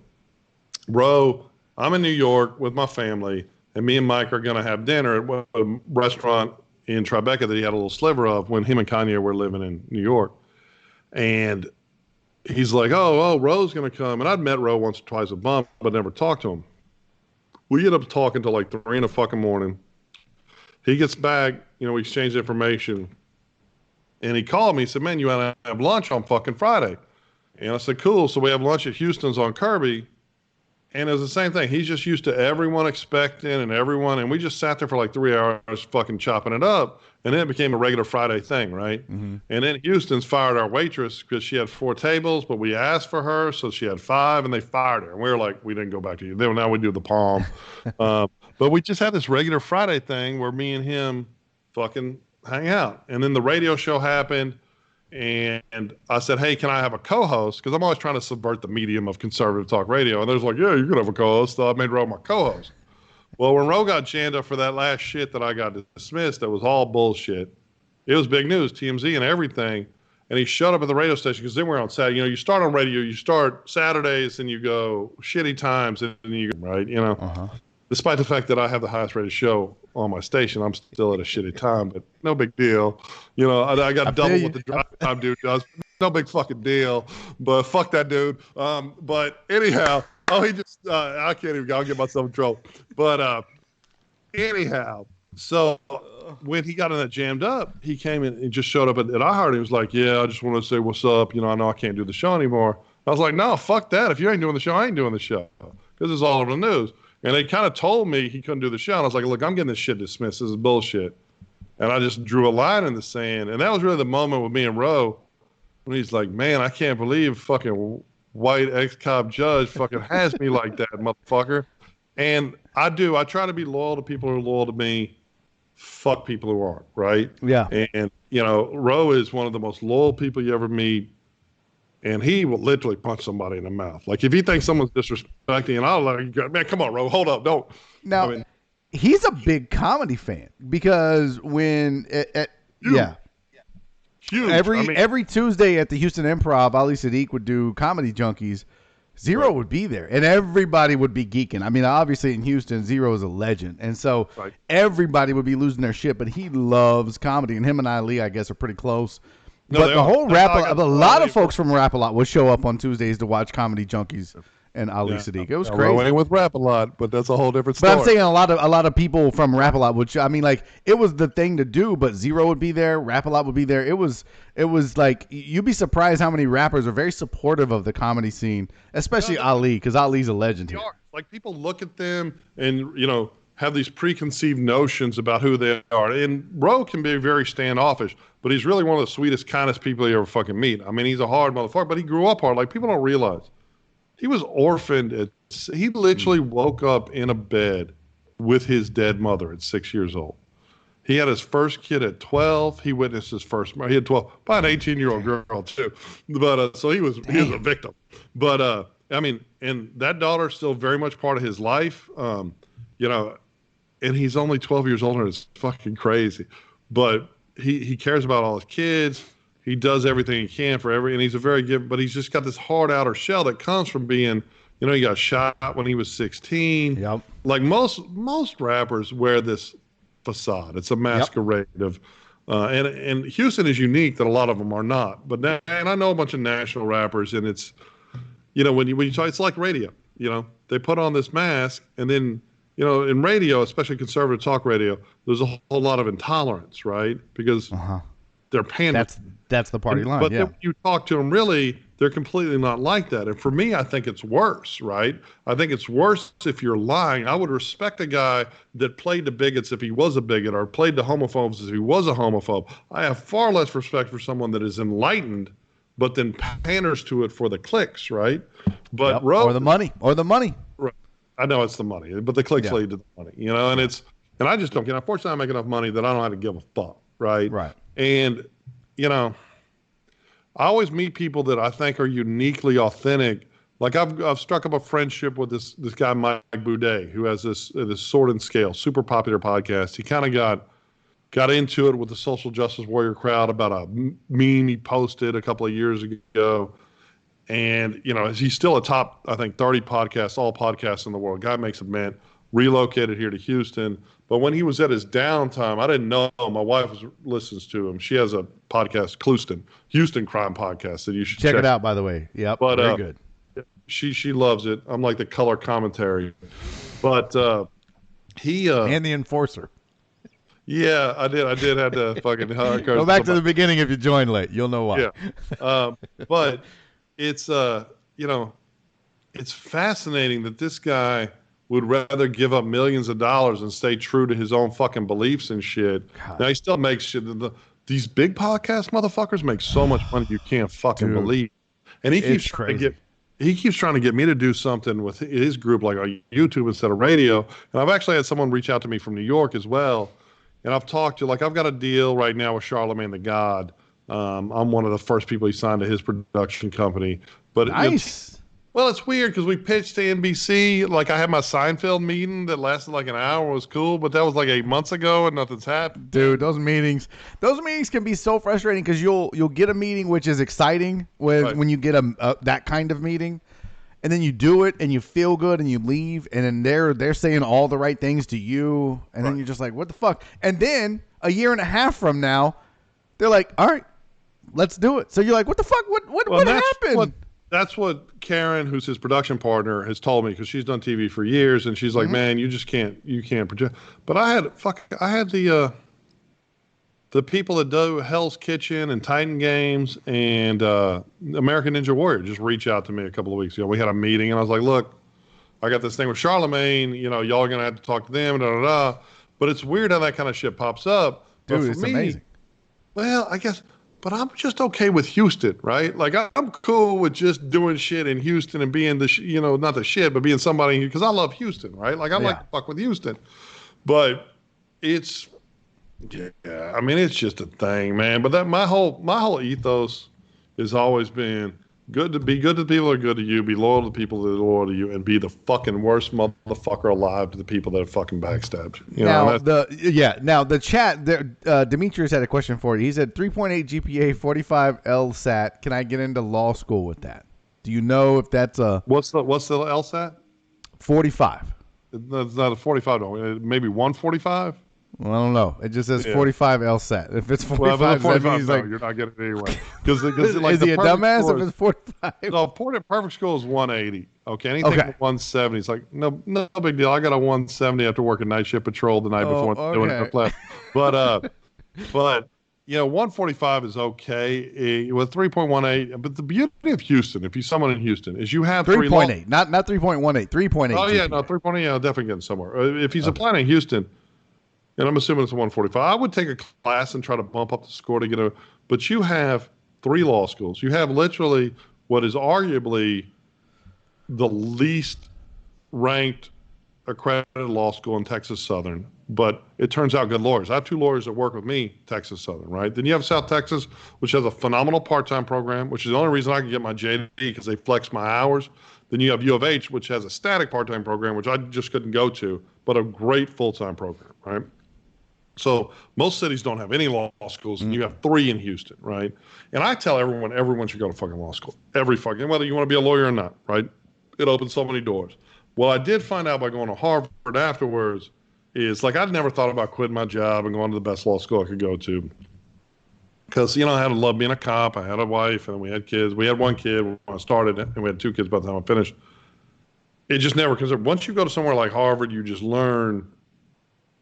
S2: Ro, I'm in New York with my family, and me and Mike are going to have dinner at a restaurant in Tribeca that he had a little sliver of when him and Kanye were living in New York. And he's like, oh, Ro's going to come. And I'd met Ro once or twice a month, but never talked to him. We ended up talking till like 3 in the fucking morning. He gets back, you know, we exchanged information. And he called me. He said, man, you want to have lunch on fucking Friday? And I said, cool. So we have lunch at Houston's on Kirby. And it was the same thing. He's just used to everyone expecting and we just sat there for like 3 hours fucking chopping it up. And then it became a regular Friday thing, right?
S1: Mm-hmm.
S2: And then Houston's fired our waitress because she had 4 tables, but we asked for her, so she had 5, and they fired her. And we were like, we didn't go back to you. Then now we do the Palm. But we just had this regular Friday thing where me and him fucking hang out. And then the radio show happened. And I said, hey, can I have a co-host? Because I'm always trying to subvert the medium of conservative talk radio. And there's like, yeah, you can have a co-host. So I made Ro my co-host. Well, when Ro got jammed up for that last shit that I got dismissed, that was all bullshit. It was big news, TMZ and everything. And he showed up at the radio station because then we're on Saturday. You know, you start on radio, you start Saturdays and you go shitty times and then you go, right? You know, despite the fact that I have the highest rated show on my station, I'm still at a shitty time, but no big deal. You know, I got double what the drive time dude does. No big fucking deal, but fuck that dude. But anyhow, he just, I can't even, I'll get myself in trouble. But anyhow, so when he got in that jammed up, he came in and just showed up at iHeart. He was like, yeah, I just want to say what's up. You know, I know I can't do the show anymore. I was like, no, fuck that. If you ain't doing the show, I ain't doing the show. Because it's all over the news. And they kind of told me he couldn't do the show. And I was like, look, I'm getting this shit dismissed. This is bullshit. And I just drew a line in the sand. And that was really the moment with me and Ro when he's like, man, I can't believe fucking white ex-cop judge fucking has me like that, motherfucker. And I do. I try to be loyal to people who are loyal to me. Fuck people who aren't, right?
S1: Yeah.
S2: And, you know, Ro is one of the most loyal people you ever meet. And he will literally punch somebody in the mouth. Like, if he thinks someone's disrespecting, and I'll like, man, come on, Ro, hold up, don't.
S1: Now, he's a big comedy fan because when, huge. Every Tuesday at the Houston Improv, Ali Sadiq would do Comedy Junkies. Zero would be there, and everybody would be geeking. I mean, obviously in Houston, Zero is a legend, and so everybody would be losing their shit. But he loves comedy, and him and Ali, I guess, are pretty close. No, but the whole a lot of folks from Rap-A-Lot would show up on Tuesdays to watch Comedy Junkies and Ali Sadiq. It was crazy.
S2: I with Rap-A-Lot, but that's a whole different story.
S1: But I'm saying a lot of people from Rap-A-Lot would. I mean, like, it was the thing to do. But Zero would be there, Rap-A-Lot would be there. It was like, you'd be surprised how many rappers are very supportive of the comedy scene, especially Ali, because Ali's a legend here.
S2: Like, people look at them and, you know, have these preconceived notions about who they are. And Ro can be very standoffish, but he's really one of the sweetest, kindest people you ever fucking meet. I mean, he's a hard motherfucker, but he grew up hard. Like, people don't realize. He was orphaned. He literally woke up in a bed with his dead mother at 6 years old. He had his first kid at 12. He witnessed his first. He had 12, by an 18-year-old girl too. But so he was a victim. But I mean, and that daughter's still very much part of his life. You know, and he's only 12 years old, and it's fucking crazy. But he cares about all his kids. He does everything he can for and he's a very giving, but he's just got this hard outer shell that comes from being, you know, he got shot when he was 16.
S1: Yep.
S2: Like most rappers wear this facade. It's a masquerade of, and Houston is unique that a lot of them are not. But now, and I know a bunch of national rappers, and it's, you know, when you talk, it's like radio. You know, they put on this mask, and then, you know, in radio, especially conservative talk radio, there's a whole lot of intolerance, right? Because they're pandering.
S1: That's the party line.
S2: But then when you talk to them, really, they're completely not like that. And for me, I think it's worse, right? I think it's worse if you're lying. I would respect a guy that played the bigots if he was a bigot, or played the homophobes if he was a homophobe. I have far less respect for someone that is enlightened, but then panders to it for the clicks, right? But
S1: or the money.
S2: Right. I know it's the money, but the clicks lead to the money, you know. And I just don't get. Unfortunately, I make enough money that I don't have to give a fuck, right?
S1: Right.
S2: And, you know, I always meet people that I think are uniquely authentic. Like, I've struck up a friendship with this guy, Mike Boudet, who has this Sword and Scale, super popular podcast. He kind of got into it with the social justice warrior crowd about a meme he posted a couple of years ago. And, you know, he's still a top, I think, 30 podcasts, all podcasts in the world. Guy makes a mint, relocated here to Houston. But when he was at his downtime, I didn't know. My wife listens to him. She has a podcast, Houston Crime Podcast, that you should check
S1: it out, by the way. Yep, but, very good.
S2: She loves it. I'm like the color commentary. But he...
S1: and the enforcer.
S2: Yeah, I did have to fucking...
S1: Go back to the beginning if you joined late. You'll know why.
S2: Yeah. But it's, you know... it's fascinating that this guy would rather give up millions of dollars and stay true to his own fucking beliefs and shit. God. Now he still makes shit. These big podcast motherfuckers make so much money you can't fucking believe. And he keeps trying to get me to do something with his group, like on YouTube instead of radio. And I've actually had someone reach out to me from New York as well. And I've talked to, like, I've got a deal right now with Charlemagne the God. I'm one of the first people he signed to his production company. But
S1: nice.
S2: Well, it's weird because we pitched to NBC. Like, I had my Seinfeld meeting that lasted like an hour. It was cool, but that was like 8 months ago and nothing's happened.
S1: Dude, those meetings can be so frustrating because you'll get a meeting which is exciting when you get that kind of meeting, and then you do it and you feel good and you leave, and then they're saying all the right things to you, and then you're just like, what the fuck? And then a year and a half from now, they're like, all right, let's do it. So you're like, what the fuck? What happened?
S2: That's what Karen, who's his production partner, has told me, because she's done TV for years, and she's like, man, you can't project. But I had the people that do Hell's Kitchen and Titan Games and American Ninja Warrior just reach out to me a couple of weeks ago. We had a meeting, and I was like, look, I got this thing with Charlemagne, y'all are going to have to talk to them, But it's weird how that kind of shit pops up.
S1: Dude, it's amazing.
S2: Well, I guess... But I'm just okay with Houston, right? Like, I'm cool with just doing shit in Houston and being not the shit, but being somebody, because I love Houston, right? Like, I like to fuck with Houston. But it's it's just a thing, man. But that my whole ethos has always been good to the people that are good to you, be loyal to the people that are loyal to you, and be the fucking worst motherfucker alive to the people that have fucking backstabbed you.
S1: Now the chat there, Demetrius had a question for you. He said 3.8 GPA, 45 LSAT. Can I get into law school with that? Do you know if that's a
S2: what's the LSAT?
S1: 45.
S2: It's not a 45, no. Maybe 145.
S1: Well, I don't know. It just says 45 LSAT. If it's 45, that means like
S2: you're not getting it anyway. Because
S1: like, is he a dumbass if it's 45?
S2: No, perfect score is 180. Okay, anything 170 is like no big deal. I got a 170 after working night shift patrol the night before doing it left. But 145 is okay with 3.18. But the beauty of Houston, if you're someone in Houston, is you have
S1: 3.8, not 3.18, 3.8.
S2: Oh yeah, no, 3.8. I'll definitely get somewhere. If he's applying in Houston. And I'm assuming it's a 145. I would take a class and try to bump up the score to get but you have 3 law schools. You have literally what is arguably the least ranked accredited law school in Texas Southern, but it turns out good lawyers. I have 2 lawyers that work with me, Texas Southern, right? Then you have South Texas, which has a phenomenal part-time program, which is the only reason I can get my JD because they flex my hours. Then you have U of H, which has a static part-time program, which I just couldn't go to, but a great full-time program, right? So most cities don't have any law schools, and you have 3 in Houston, right? And I tell everyone should go to fucking law school. Whether you want to be a lawyer or not, right? It opens so many doors. What I did find out by going to Harvard afterwards is, like, I'd never thought about quitting my job and going to the best law school I could go to. Because, I had to love being a cop. I had a wife, and we had kids. We had 1 kid when I started, and we had 2 kids by the time I finished. It just never, because once you go to somewhere like Harvard, you just learn.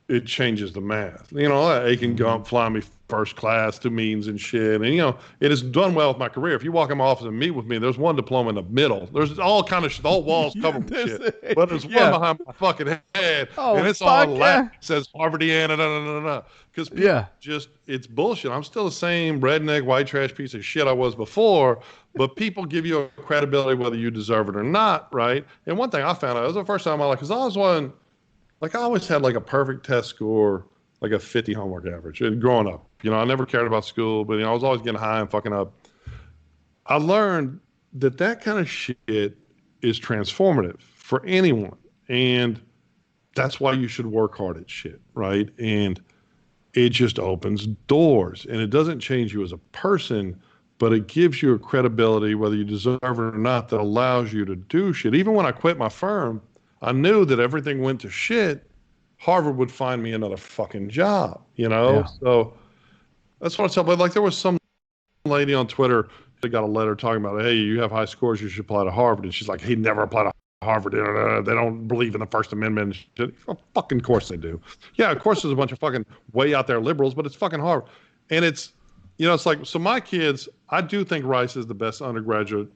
S2: It changes the math. They can go and fly me first class to meetings and shit. And, it has done well with my career. If you walk in my office and meet with me, there's 1 diploma in the middle. There's all kind of shit. The whole wall's covered with shit. But there's 1 behind my fucking head. And it's all Latin. It says Harvardiana, Because it's bullshit. I'm still the same redneck, white trash piece of shit I was before. But people give you a credibility whether you deserve it or not, right? And one thing I found out, it was the first time in my life, because I was one... Like, I always had, like, a perfect test score, like a 50 homework average growing up. I never cared about school, but, I was always getting high and fucking up. I learned that kind of shit is transformative for anyone. And that's why you should work hard at shit, right? And it just opens doors. And it doesn't change you as a person, but it gives you a credibility, whether you deserve it or not, that allows you to do shit. Even when I quit my firm, I knew that everything went to shit, Harvard would find me another fucking job, Yeah. So that's what I tell. But like, there was some lady on Twitter that got a letter talking about, hey, you have high scores, you should apply to Harvard. And she's like, hey, never apply to Harvard. They don't believe in the First Amendment. Oh, fucking course they do. Yeah, of course there's a bunch of fucking way out there liberals, but it's fucking Harvard. And it's, it's like, so my kids, I do think Rice is the best undergraduate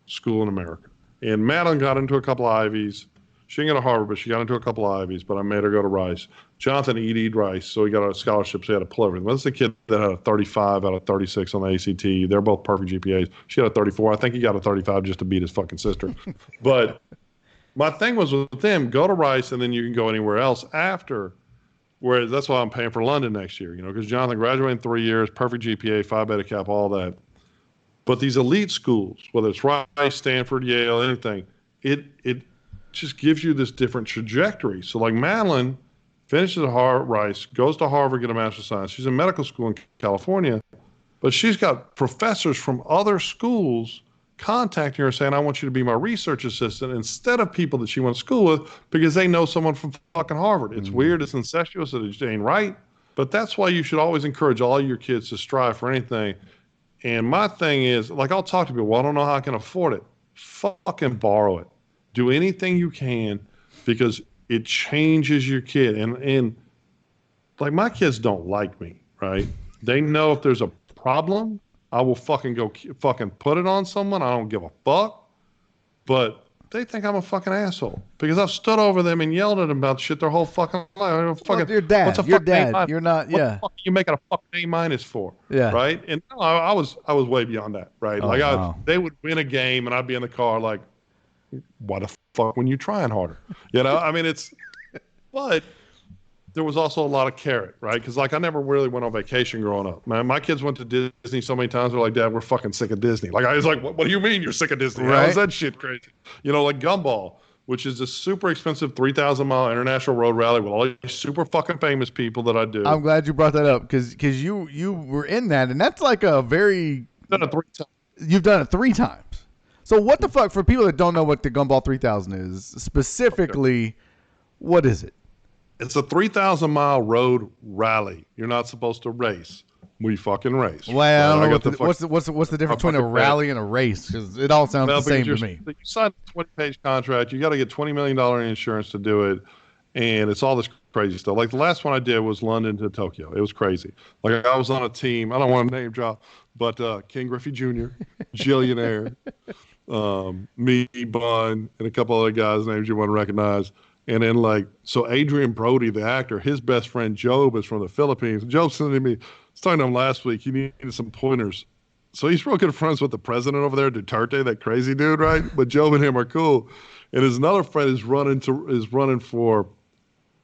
S2: school in America. And Madeline got into a couple of Ivies. She didn't go to Harvard, but she got into a couple of Ivies, but I made her go to Rice. Jonathan ED'd Rice, so he got a scholarship, so he had to pull everything. That's the kid that had a 35 out of 36 on the ACT. They're both perfect GPAs. She had a 34. I think he got a 35 just to beat his fucking sister. But my thing was with them, go to Rice, and then you can go anywhere else after. Whereas that's why I'm paying for London next year, because Jonathan graduated in 3 years, perfect GPA, Phi Beta Kappa, all that. But these elite schools, whether it's Rice, Stanford, Yale, anything, it just gives you this different trajectory. So like Madeline finishes at Rice, goes to Harvard, get a Master's of Science. She's in medical school in California, but she's got professors from other schools contacting her saying, I want you to be my research assistant instead of people that she went to school with because they know someone from fucking Harvard. It's weird, it's incestuous, it ain't right. But that's why you should always encourage all your kids to strive for anything. And my thing is, like, I'll talk to people, well, I don't know how I can afford it. Fucking borrow it. Do anything you can because it changes your kid. And like, my kids don't like me, right? They know if there's a problem, I will fucking go fucking put it on someone. I don't give a fuck. But they think I'm a fucking asshole because I've stood over them and yelled at them about shit their whole fucking life.
S1: Well, your dad.
S2: What's a
S1: your
S2: fucking
S1: dad. You're not.
S2: What
S1: Yeah.
S2: the fuck are you making a fucking A- for?
S1: Yeah.
S2: Right. And no, I was way beyond that. Right.
S1: Oh,
S2: like
S1: wow.
S2: they would win a game and I'd be in the car like, why the fuck when you trying harder? I mean, but there was also a lot of carrot, right? Because like I never really went on vacation growing up. Man, my kids went to Disney so many times. They're like, Dad, we're fucking sick of Disney. Like I was like, what do you mean you're sick of Disney?
S1: Right.
S2: How is that shit crazy? Like Gumball, which is a super expensive 3,000-mile international road rally with all these super fucking famous people that I do.
S1: I'm glad you brought that up because you were in that, and that's like a very.
S2: Done it 3 times.
S1: You've done it 3 times. So what the fuck, for people that don't know what the Gumball 3000 is, specifically, what is it?
S2: It's a 3,000-mile road rally. You're not supposed to race. We fucking race.
S1: Well, I don't know what's the difference between a rally and a race? Because it all sounds the same to me.
S2: You signed a 20-page contract. You got to get $20 million in insurance to do it, and it's all this crazy stuff. Like the last one I did was London to Tokyo. It was crazy. Like I was on a team. I don't want to name drop, but King Griffey Jr., Jillionaire, me, Bun, and a couple other guys' names you wouldn't recognize. And then so Adrian Brody, the actor, his best friend Job is from the Philippines. Job sending me, I was talking to him last week. He needed some pointers. So he's real good friends with the president over there, Duterte, that crazy dude, right? But Job and him are cool. And his another friend is running for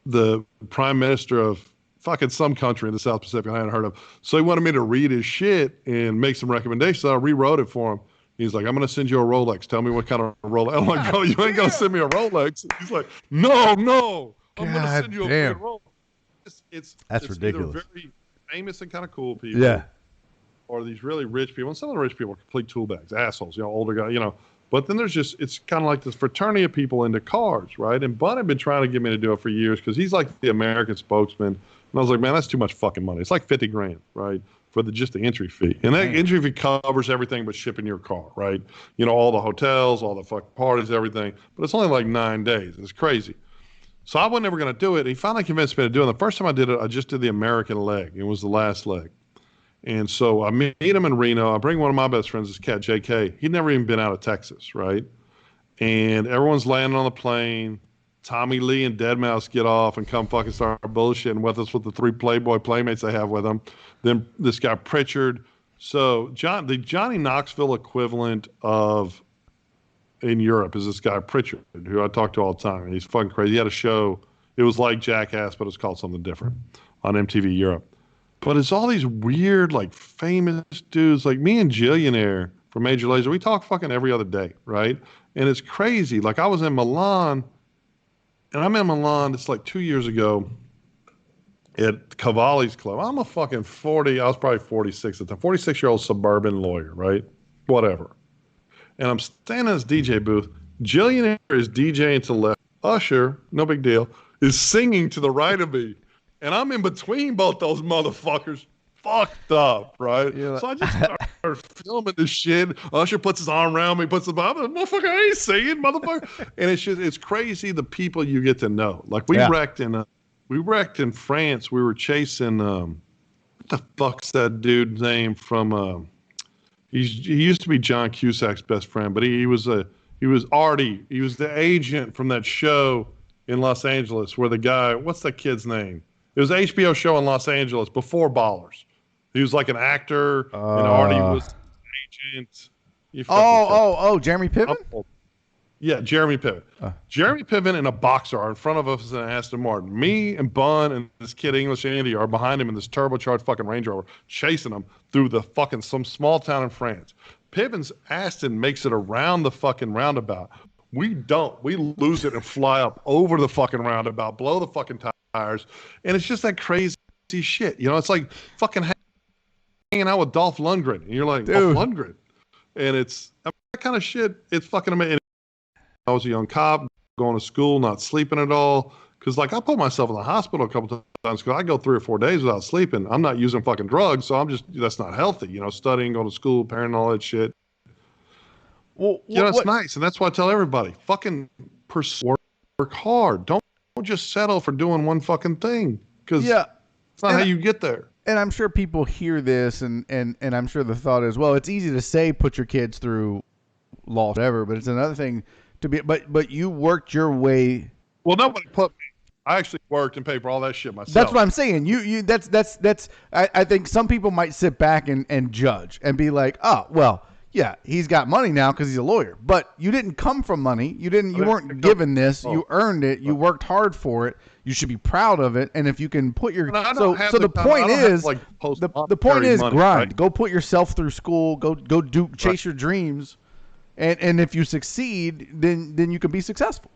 S2: the prime minister of fucking some country in the South Pacific I hadn't heard of. So he wanted me to read his shit and make some recommendations. So I rewrote it for him. He's like, I'm going to send you a Rolex. Tell me what kind of Rolex. I'm like, oh, you ain't going to send me a Rolex. He's like, no. I'm going to send you a good Rolex. That's ridiculous. Either very famous and kind of cool people.
S1: Yeah.
S2: Or these really rich people. And some of the rich people are complete tool bags, assholes, older guys, But then it's kind of like this fraternity of people into cars, right? And Bud had been trying to get me to do it for years because he's like the American spokesman. And I was like, man, that's too much fucking money. It's like $50,000, right? For just the entry fee. And that entry fee covers everything but shipping your car, right? All the hotels, all the fucking parties, everything. But it's only like 9 days. It's crazy. So I was never going to do it. He finally convinced me to do it. And the first time I did it, I just did the American leg. It was the last leg. And so I meet him in Reno. I bring one of my best friends, this cat, JK. He'd never even been out of Texas, right? And everyone's landing on the plane. Tommy Lee and Deadmau5 get off and come fucking start bullshitting with us with the 3 Playboy playmates they have with them. Then this guy Pritchard. So the Johnny Knoxville equivalent of in Europe is this guy Pritchard, who I talk to all the time. And he's fucking crazy. He had a show. It was like Jackass, but it's called something different on MTV Europe. But it's all these weird, famous dudes like me and Jillionaire from Major Lazer. We talk fucking every other day, right? And it's crazy. Like I was in Milan. And I'm in Milan, it's 2 years ago at Cavalli's Club. I'm a fucking I was probably 46 at the 46-year-old suburban lawyer, right? Whatever. And I'm standing in this DJ booth. Jillionaire is DJing to the left. Usher, no big deal, is singing to the right of me. And I'm in between both those motherfuckers. Fucked up, right? Yeah. So I just started filming this shit. Usher puts his arm around me, puts the motherfucker, I ain't singing, motherfucker. And it's crazy the people you get to know. Like we wrecked in France. We were chasing what the fuck's that dude's name from he used to be John Cusack's best friend, but he was He was Artie. He was the agent from that show in Los Angeles where the guy, what's that kid's name? It was an HBO show in Los Angeles before Ballers. He was like an actor, and Artie was an agent. You fucking
S1: Jeremy Piven?
S2: Yeah, Jeremy Piven. Jeremy Piven and a boxer are in front of us in Aston Martin. Me and Bun and this kid English Andy are behind him in this turbocharged fucking Range Rover, chasing him through the fucking some small town in France. Piven's Aston makes it around the fucking roundabout. We don't. We lose it and fly up over the fucking roundabout, blow the fucking tires, and it's just that crazy shit. You know, it's like fucking hanging out with Dolph Lundgren, and you're like, Dolph Lundgren, and it's that kind of shit. It's fucking amazing. I was a young cop going to school, not sleeping at all. Because, like, I put myself in the hospital a couple of times because I go 3 or 4 days without sleeping. I'm not using fucking drugs, so that's not healthy. You know, studying, going to school, parenting, all that shit. Well, it's nice. And that's why I tell everybody, fucking work hard. Don't just settle for doing one fucking thing. Because it's not how you get there.
S1: And I'm sure people hear this, and I'm sure the thought is, well, it's easy to say put your kids through law, whatever, but it's another thing to be. But you worked your way.
S2: Well, nobody put me. I actually worked and paid for all that shit myself.
S1: That's what I'm saying. I think some people might sit back and judge and be like, oh, well, yeah, he's got money now because he's a lawyer. But you didn't come from money. You weren't given this. You earned it. You worked hard for it. You should be proud of it. And if you can put your the point is grind. Right? Go put yourself through school. Go chase your dreams. And if you succeed, then you can be successful.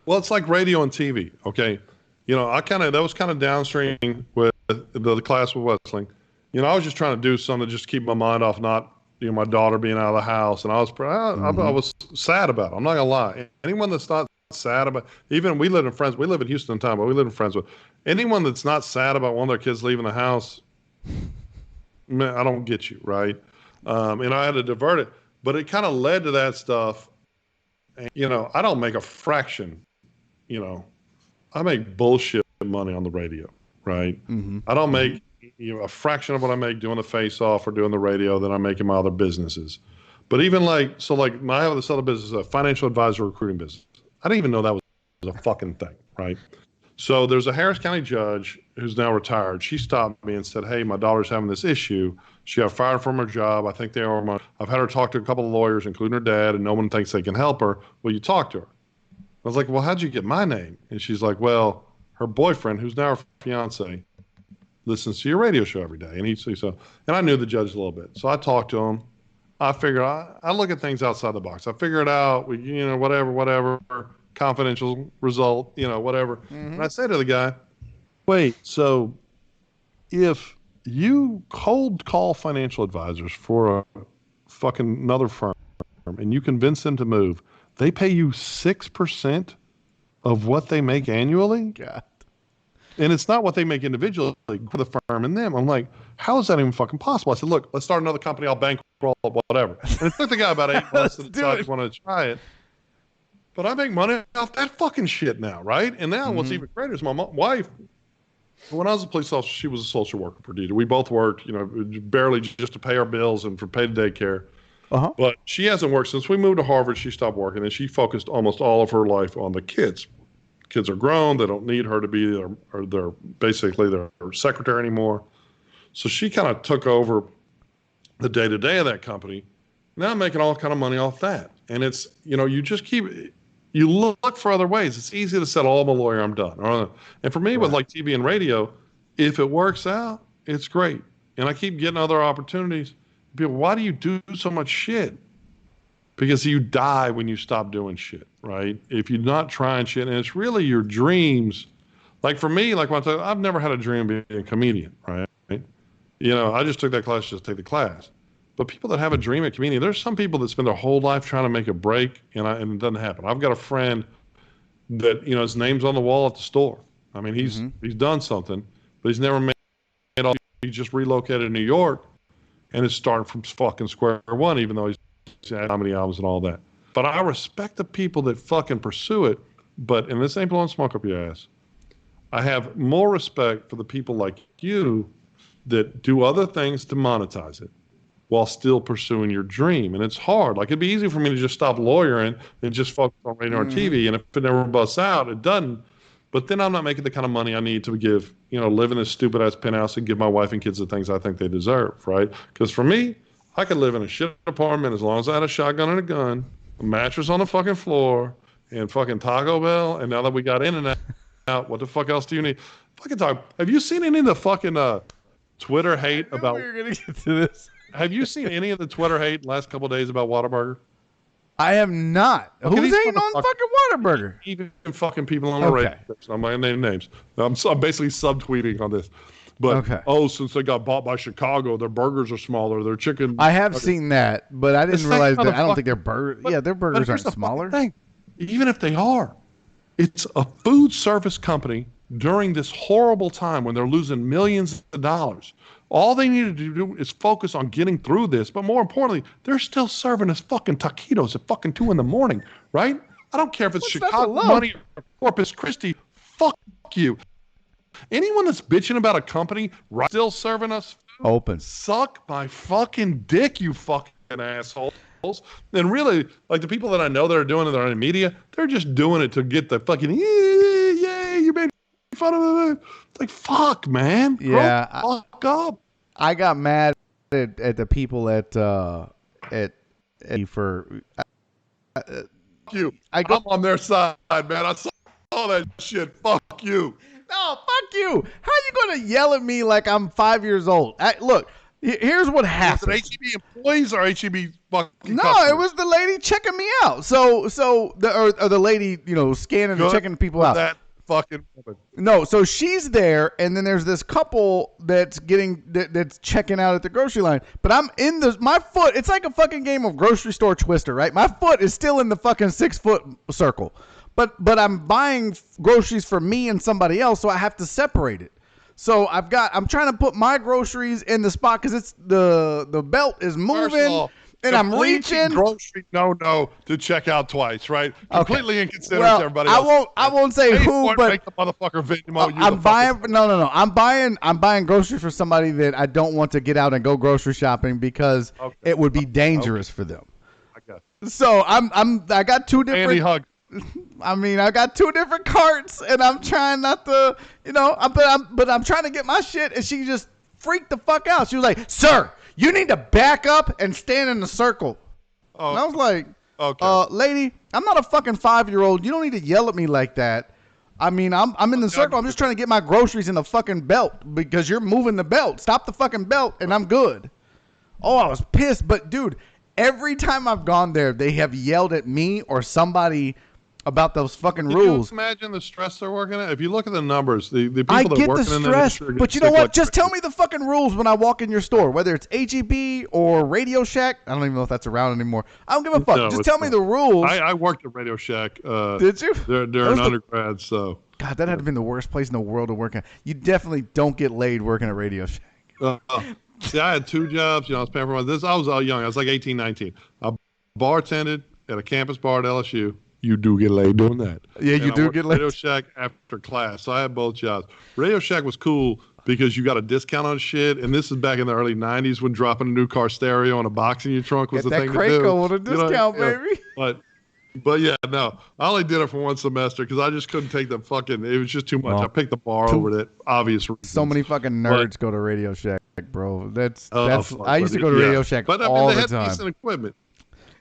S2: Well, it's like radio and TV, okay? You know, that was kind of downstream with the class with Wesling. You know, I was just trying to do something to just keep my mind off my daughter being out of the house. And I was sad about it. I'm not going to lie. Anyone that's not sad about, even we live in Houston at the time, but we live in Friendswood. Anyone that's not sad about one of their kids leaving the house, man, I don't get you, right? And I had to divert it. But it kind of led to that stuff. And, you know, I don't make a fraction. You know, I make bullshit money on the radio, right? Mm-hmm. I don't make a fraction of what I make doing the face-off or doing the radio that I make in my other businesses. But even I have this other business, a financial advisor recruiting business. I didn't even know that was a fucking thing, right? So there's a Harris County judge who's now retired. She stopped me and said, hey, my daughter's having this issue. She got fired from her job. I think I've had her talk to a couple of lawyers, including her dad, and no one thinks they can help her. Will you talk to her? I was like, well, how'd you get my name? And she's like, well, her boyfriend, who's now her fiance, listens to your radio show every day. And I knew the judge a little bit. So I talked to him. I figured I look at things outside the box. I figure it out. Whatever, confidential result, whatever. Mm-hmm. And I say to the guy, wait, so if you cold call financial advisors for a fucking another firm and you convince them to move, they pay you 6% of what they make annually?
S1: God.
S2: And it's not what they make individually for the firm and them. I'm like, how is that even fucking possible? I said, look, let's start another company. I'll bankroll it, whatever. And it took the guy about 8 months to decide he wanted to try it. But I make money off that fucking shit now, right? And now what's even greater is my wife, when I was a police officer, she was a social worker for DD. We both worked, barely just to pay our bills and for paid daycare. Uh-huh. But she hasn't worked since we moved to Harvard. She stopped working, and she focused almost all of her life on the kids. Kids are grown. They don't need her to be their secretary anymore. So she kind of took over the day-to-day of that company. Now I'm making all kind of money off that. And it's, you look for other ways. It's easy to say, oh, I'm a lawyer, I'm done. And for me, with like TV and radio, if it works out, it's great. And I keep getting other opportunities. People, why do you do so much shit? Because you die when you stop doing shit, right? If you're not trying shit, and it's really your dreams. Like for me, I've never had a dream of being a comedian, right? I just took that class just to take the class. But people that have a dream of comedian, there's some people that spend their whole life trying to make a break, and it doesn't happen. I've got a friend that, his name's on the wall at the store. I mean, he's done something, but he's never made it all. He just relocated to New York, and it's starting from fucking square one, even though he's had comedy albums and all that. But I respect the people that fucking pursue it. But, and this ain't blowing smoke up your ass, I have more respect for the people like you that do other things to monetize it. while still pursuing your dream. And it's hard. Like, it'd be easy for me to just stop lawyering and just focus on radio or TV. And if it never busts out, it doesn't. But then I'm not making the kind of money I need to give, live in this stupid ass penthouse and give my wife and kids the things I think they deserve, right? Because for me, I could live in a shit apartment as long as I had a shotgun and a gun, a mattress on the fucking floor, and fucking Taco Bell. And now that we got in and out, what the fuck else do you need? Fucking talk. Have you seen any of the fucking Twitter hate about?
S1: We're gonna get to this.
S2: Have you seen any of the Twitter hate the last couple of days about Whataburger?
S1: I have not.
S2: Okay,
S1: Who's hating on fucking Whataburger?
S2: Even fucking people on the radio. I'm not gonna name names. I'm basically subtweeting on this. But since they got bought by Chicago, their burgers are smaller. Their chicken.
S1: I have seen that, but I didn't realize that. I don't think their burgers. Yeah, their burgers aren't smaller.
S2: Even if they are, it's a food service company during this horrible time when they're losing millions of dollars. All they needed to do is focus on getting through this. But more importantly, they're still serving us fucking taquitos at fucking 2 a.m, right? I don't care if it's Chicago money or Corpus Christi. Fuck you. Anyone that's bitching about a company still serving us food,
S1: open,
S2: suck my fucking dick, you fucking assholes. And really, like, the people that I know that are doing it, that are in the media, they're just doing it to get the fucking, yeah, you made fun of it. It's like, fuck, man.
S1: Yeah.
S2: Grow the fuck up.
S1: I got mad at the people at for
S2: you. I'm on their side, man. I saw that shit. Fuck you.
S1: No, fuck you. How you gonna yell at me like I'm 5 years old? Look, here's what happened.
S2: Was it HEB employees or HEB fucking
S1: No,
S2: customers?
S1: it was the lady checking me out. So the lady, scanning and checking people out.
S2: That fucking woman.
S1: No, so she's there, and then there's this couple that's checking out at the grocery line. But I'm in my foot. It's like a fucking game of grocery store Twister, right? My foot is still in the fucking 6-foot circle. But I'm buying groceries for me and somebody else, so I have to separate it. So I'm trying to put my groceries in the spot because it's the belt is moving, and I'm reaching.
S2: Grocery no to check out twice, right? Completely inconsiderate to everybody
S1: else.
S2: else.
S1: I won't say who, but
S2: make the motherfucker Venmo.
S1: I'm buying. No. I'm buying groceries for somebody that I don't want to get out and go grocery shopping because it would be dangerous for them. So I got two different.
S2: Andy hug.
S1: I mean, I got 2 different carts, and I'm trying not to, but I'm trying to get my shit, and she just freaked the fuck out. She was like, "Sir, you need to back up and stand in the circle." Oh, and I was like, lady, I'm not a fucking 5-year-old. You don't need to yell at me like that. I mean, I'm in the circle. I'm just trying to get my groceries in the fucking belt because you're moving the belt. Stop the fucking belt, and I'm good. Oh, I was pissed, but dude, every time I've gone there, they have yelled at me or somebody about those fucking rules.
S2: Can you imagine the stress they're working at? If you look at the numbers, the people
S1: I
S2: that
S1: get
S2: are working
S1: the
S2: in that
S1: stress,
S2: industry,
S1: but you know what? Just tell me the fucking rules when I walk in your store, whether it's HEB or Radio Shack. I don't even know if that's around anymore. I don't give a fuck.
S2: No,
S1: just tell me the rules.
S2: I worked at Radio Shack.
S1: Did you?
S2: They're an undergrad, so.
S1: God, that had been the worst place in the world to work at. You definitely don't get laid working at Radio Shack.
S2: See, I had 2 jobs. I was paying for this. I was all young. I was like 18, 19. I bartended at a campus bar at LSU. You do get laid doing that.
S1: Yeah, you do get laid.
S2: Radio Shack after class. So I had both jobs. Radio Shack was cool because you got a discount on shit. And this is back in the early 90s when dropping a new car stereo and a box in your trunk was the thing to do.
S1: That Craco with a discount, baby.
S2: But yeah, no. I only did it for 1 semester because I just couldn't take the fucking, it was just too much. I picked the bar over that obvious reasons.
S1: So many fucking nerds go to Radio Shack, bro. I used to go to Radio Shack all the time.
S2: But they had decent equipment.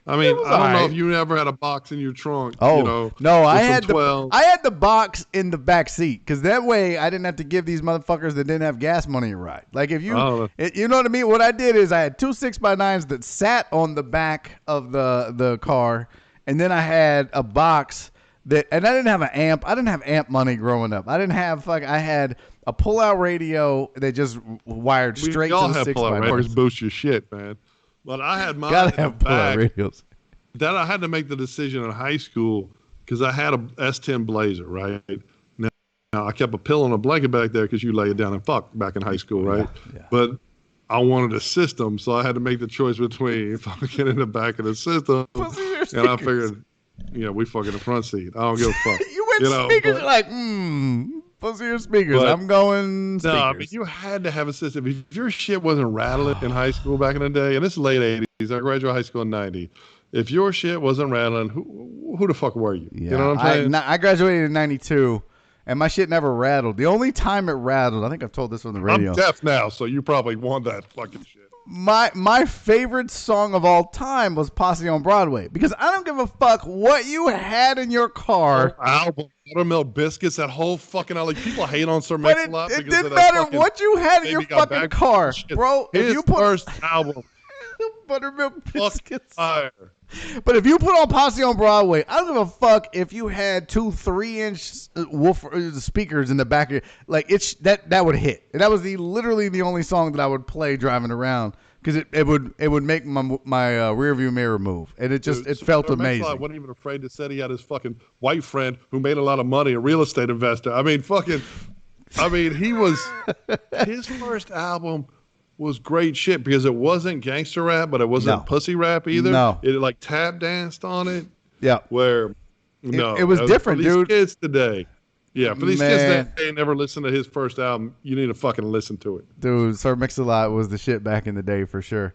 S2: I mean, I don't know if you ever had a box in your trunk.
S1: Oh, no, I had the box in the back seat because that way I didn't have to give these motherfuckers that didn't have gas money a ride. Like if you know what I mean? What I did is I had 2 6x9s that sat on the back of the car, and then I had a box and I didn't have an amp. I didn't have amp money growing up. I didn't have I had a pull-out radio that just wired straight to the 6x9s.
S2: Boost your shit, man. But I had mine.
S1: Gotta have pull-out radios.
S2: That I had to make the decision in high school because I had a S10 Blazer, right? Now I kept a pillow and a blanket back there because you lay it down and fuck back in high school, right? Yeah. But I wanted a system, so I had to make the choice between fucking in the back of the system, and I figured, we fucking the front seat. I don't give a fuck.
S1: You went speakers, you're like, Pussy or speakers?
S2: But
S1: I'm going
S2: no, I mean,
S1: speakers.
S2: you had to have a system. If your shit wasn't rattling in high school back in the day, and this is late 80s, I graduated high school in 90. If your shit wasn't rattling, who the fuck were you? You know
S1: Yeah,
S2: what I'm saying?
S1: I graduated in '92, and my shit never rattled. The only time it rattled, I think I've told this on the
S2: I'm
S1: radio.
S2: deaf now, so you probably won that fucking shit.
S1: My favorite song of all time was Posse on Broadway because I don't give a fuck what you had in your car.
S2: Album, Buttermilk Biscuits, that whole fucking like people hate on Sir
S1: But
S2: Mix-a-Lot
S1: it
S2: because of
S1: didn't
S2: that
S1: matter
S2: fucking
S1: what you had in your
S2: Baby Got
S1: fucking
S2: Back
S1: car,
S2: shit.
S1: bro. If
S2: His
S1: you put
S2: first album,
S1: Buttermilk
S2: fuck
S1: Biscuits,
S2: fire.
S1: but if you put on Posse on Broadway, I don't give a fuck if you had 2 3-inch speakers in the back of like it's that would hit. And that was literally the only song that I would play driving around because it would make my rear view mirror move, and it felt amazing.
S2: I wasn't even afraid to say he had his fucking white friend who made a lot of money, a real estate investor. I mean, he was his first album was great shit because it wasn't gangster rap, but it wasn't pussy rap either.
S1: No.
S2: It like tap danced on it.
S1: Yeah.
S2: Where
S1: it was different,
S2: for these
S1: dude.
S2: kids today. Yeah, for these kids that ain't never listened to his first album, you need to fucking listen to it.
S1: Dude, Sir Mix-a-Lot was the shit back in the day for sure.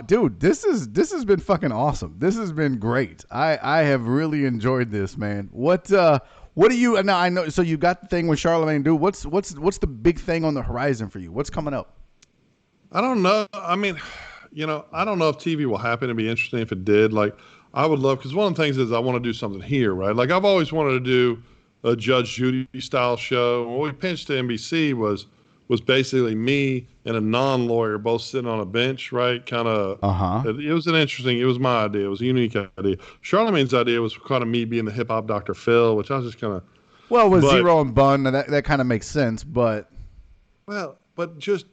S1: Dude, this has been fucking awesome. This has been great. I have really enjoyed this, man. What do you now? I know. So you got the thing with Charlemagne, dude. What's the big thing on the horizon for you? What's coming up?
S2: I don't know. I mean, I don't know if TV will happen. It'd be interesting if it did. Like, I would love, because one of the things is I want to do something here, right? Like, I've always wanted to do a Judge Judy style show. What we pitched to NBC was basically me and a non-lawyer both sitting on a bench, right? Kind of. It was it was my idea. It was a unique idea. Charlemagne's idea was kind of me being the hip hop Dr. Phil, which I was just kind of.
S1: Well, with Zero and Bun, that kind of makes sense, but.
S2: Well, but just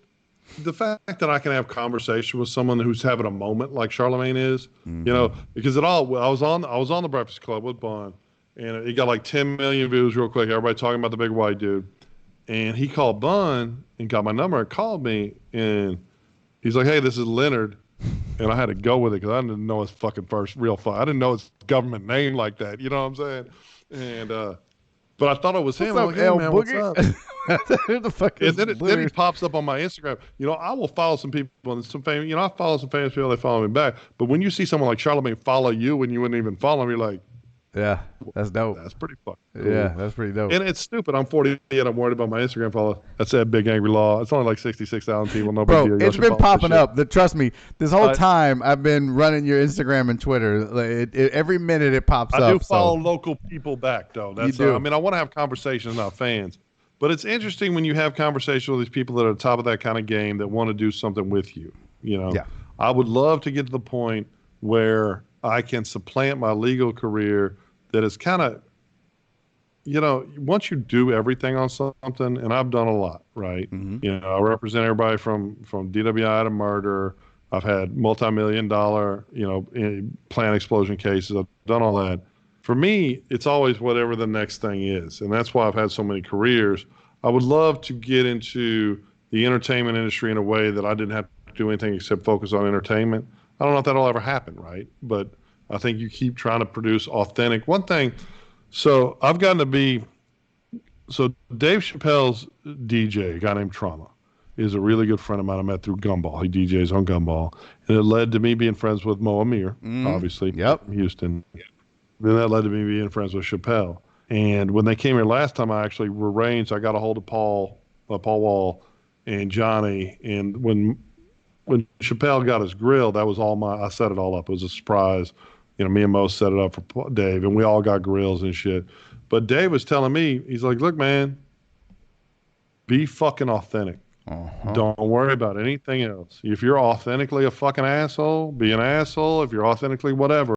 S2: the fact that I can have conversation with someone who's having a moment like Charlemagne is, because I was on the Breakfast Club with Bun, and it got like 10 million views real quick. Everybody talking about the big white dude, and he called Bun and got my number and called me, and he's like, "Hey, this is Leonard," and I had to go with it because I didn't know his fucking I didn't know his government name like that. You know what I'm saying? And but I thought it was him. I'm like, "Hey, man, what's up?"
S1: Who the fuck is
S2: then he pops up on my Instagram. I will follow some people and some famous. I follow some famous people. They follow me back. But when you see someone like Charlemagne follow you and you wouldn't even follow him, you're like,
S1: yeah, that's dope.
S2: That's pretty fucking cool.
S1: Yeah, that's pretty dope.
S2: And it's stupid. I'm 48. I'm worried about my Instagram follow. That's that big angry law. It's only like 66,000 people. No big deal.
S1: It's been popping up. Trust me. This whole time I've been running your Instagram and Twitter. Every minute it pops up.
S2: I do follow local people back though.
S1: You do.
S2: I mean, I want to have conversations, not fans. But it's interesting when you have conversations with these people that are top of that kind of game that want to do something with you. Yeah. I would love to get to the point where I can supplant my legal career that is kind of, once you do everything on something, and I've done a lot, right?
S1: Mm-hmm.
S2: I represent everybody from DWI to murder. I've had multi-million-dollar, plant explosion cases. I've done all that. For me, it's always whatever the next thing is. And that's why I've had so many careers. I would love to get into the entertainment industry in a way that I didn't have to do anything except focus on entertainment. I don't know if that'll ever happen, right? But I think you keep trying to produce authentic. One thing, so I've gotten to be, so Dave Chappelle's DJ, a guy named Trauma, is a really good friend of mine I met through Gumball. He DJs on Gumball. And it led to me being friends with Mo Amir, obviously, from Houston. Then that led to me being friends with Chappelle. And when they came here last time, I actually arranged, I got a hold of Paul Wall and Johnny. And when Chappelle got his grill, that was I set it all up. It was a surprise. Me and Mo set it up for Dave, and we all got grills and shit. But Dave was telling me, he's like, look, man, be fucking authentic. Don't worry about anything else. If you're authentically a fucking asshole, be an asshole. If you're authentically whatever,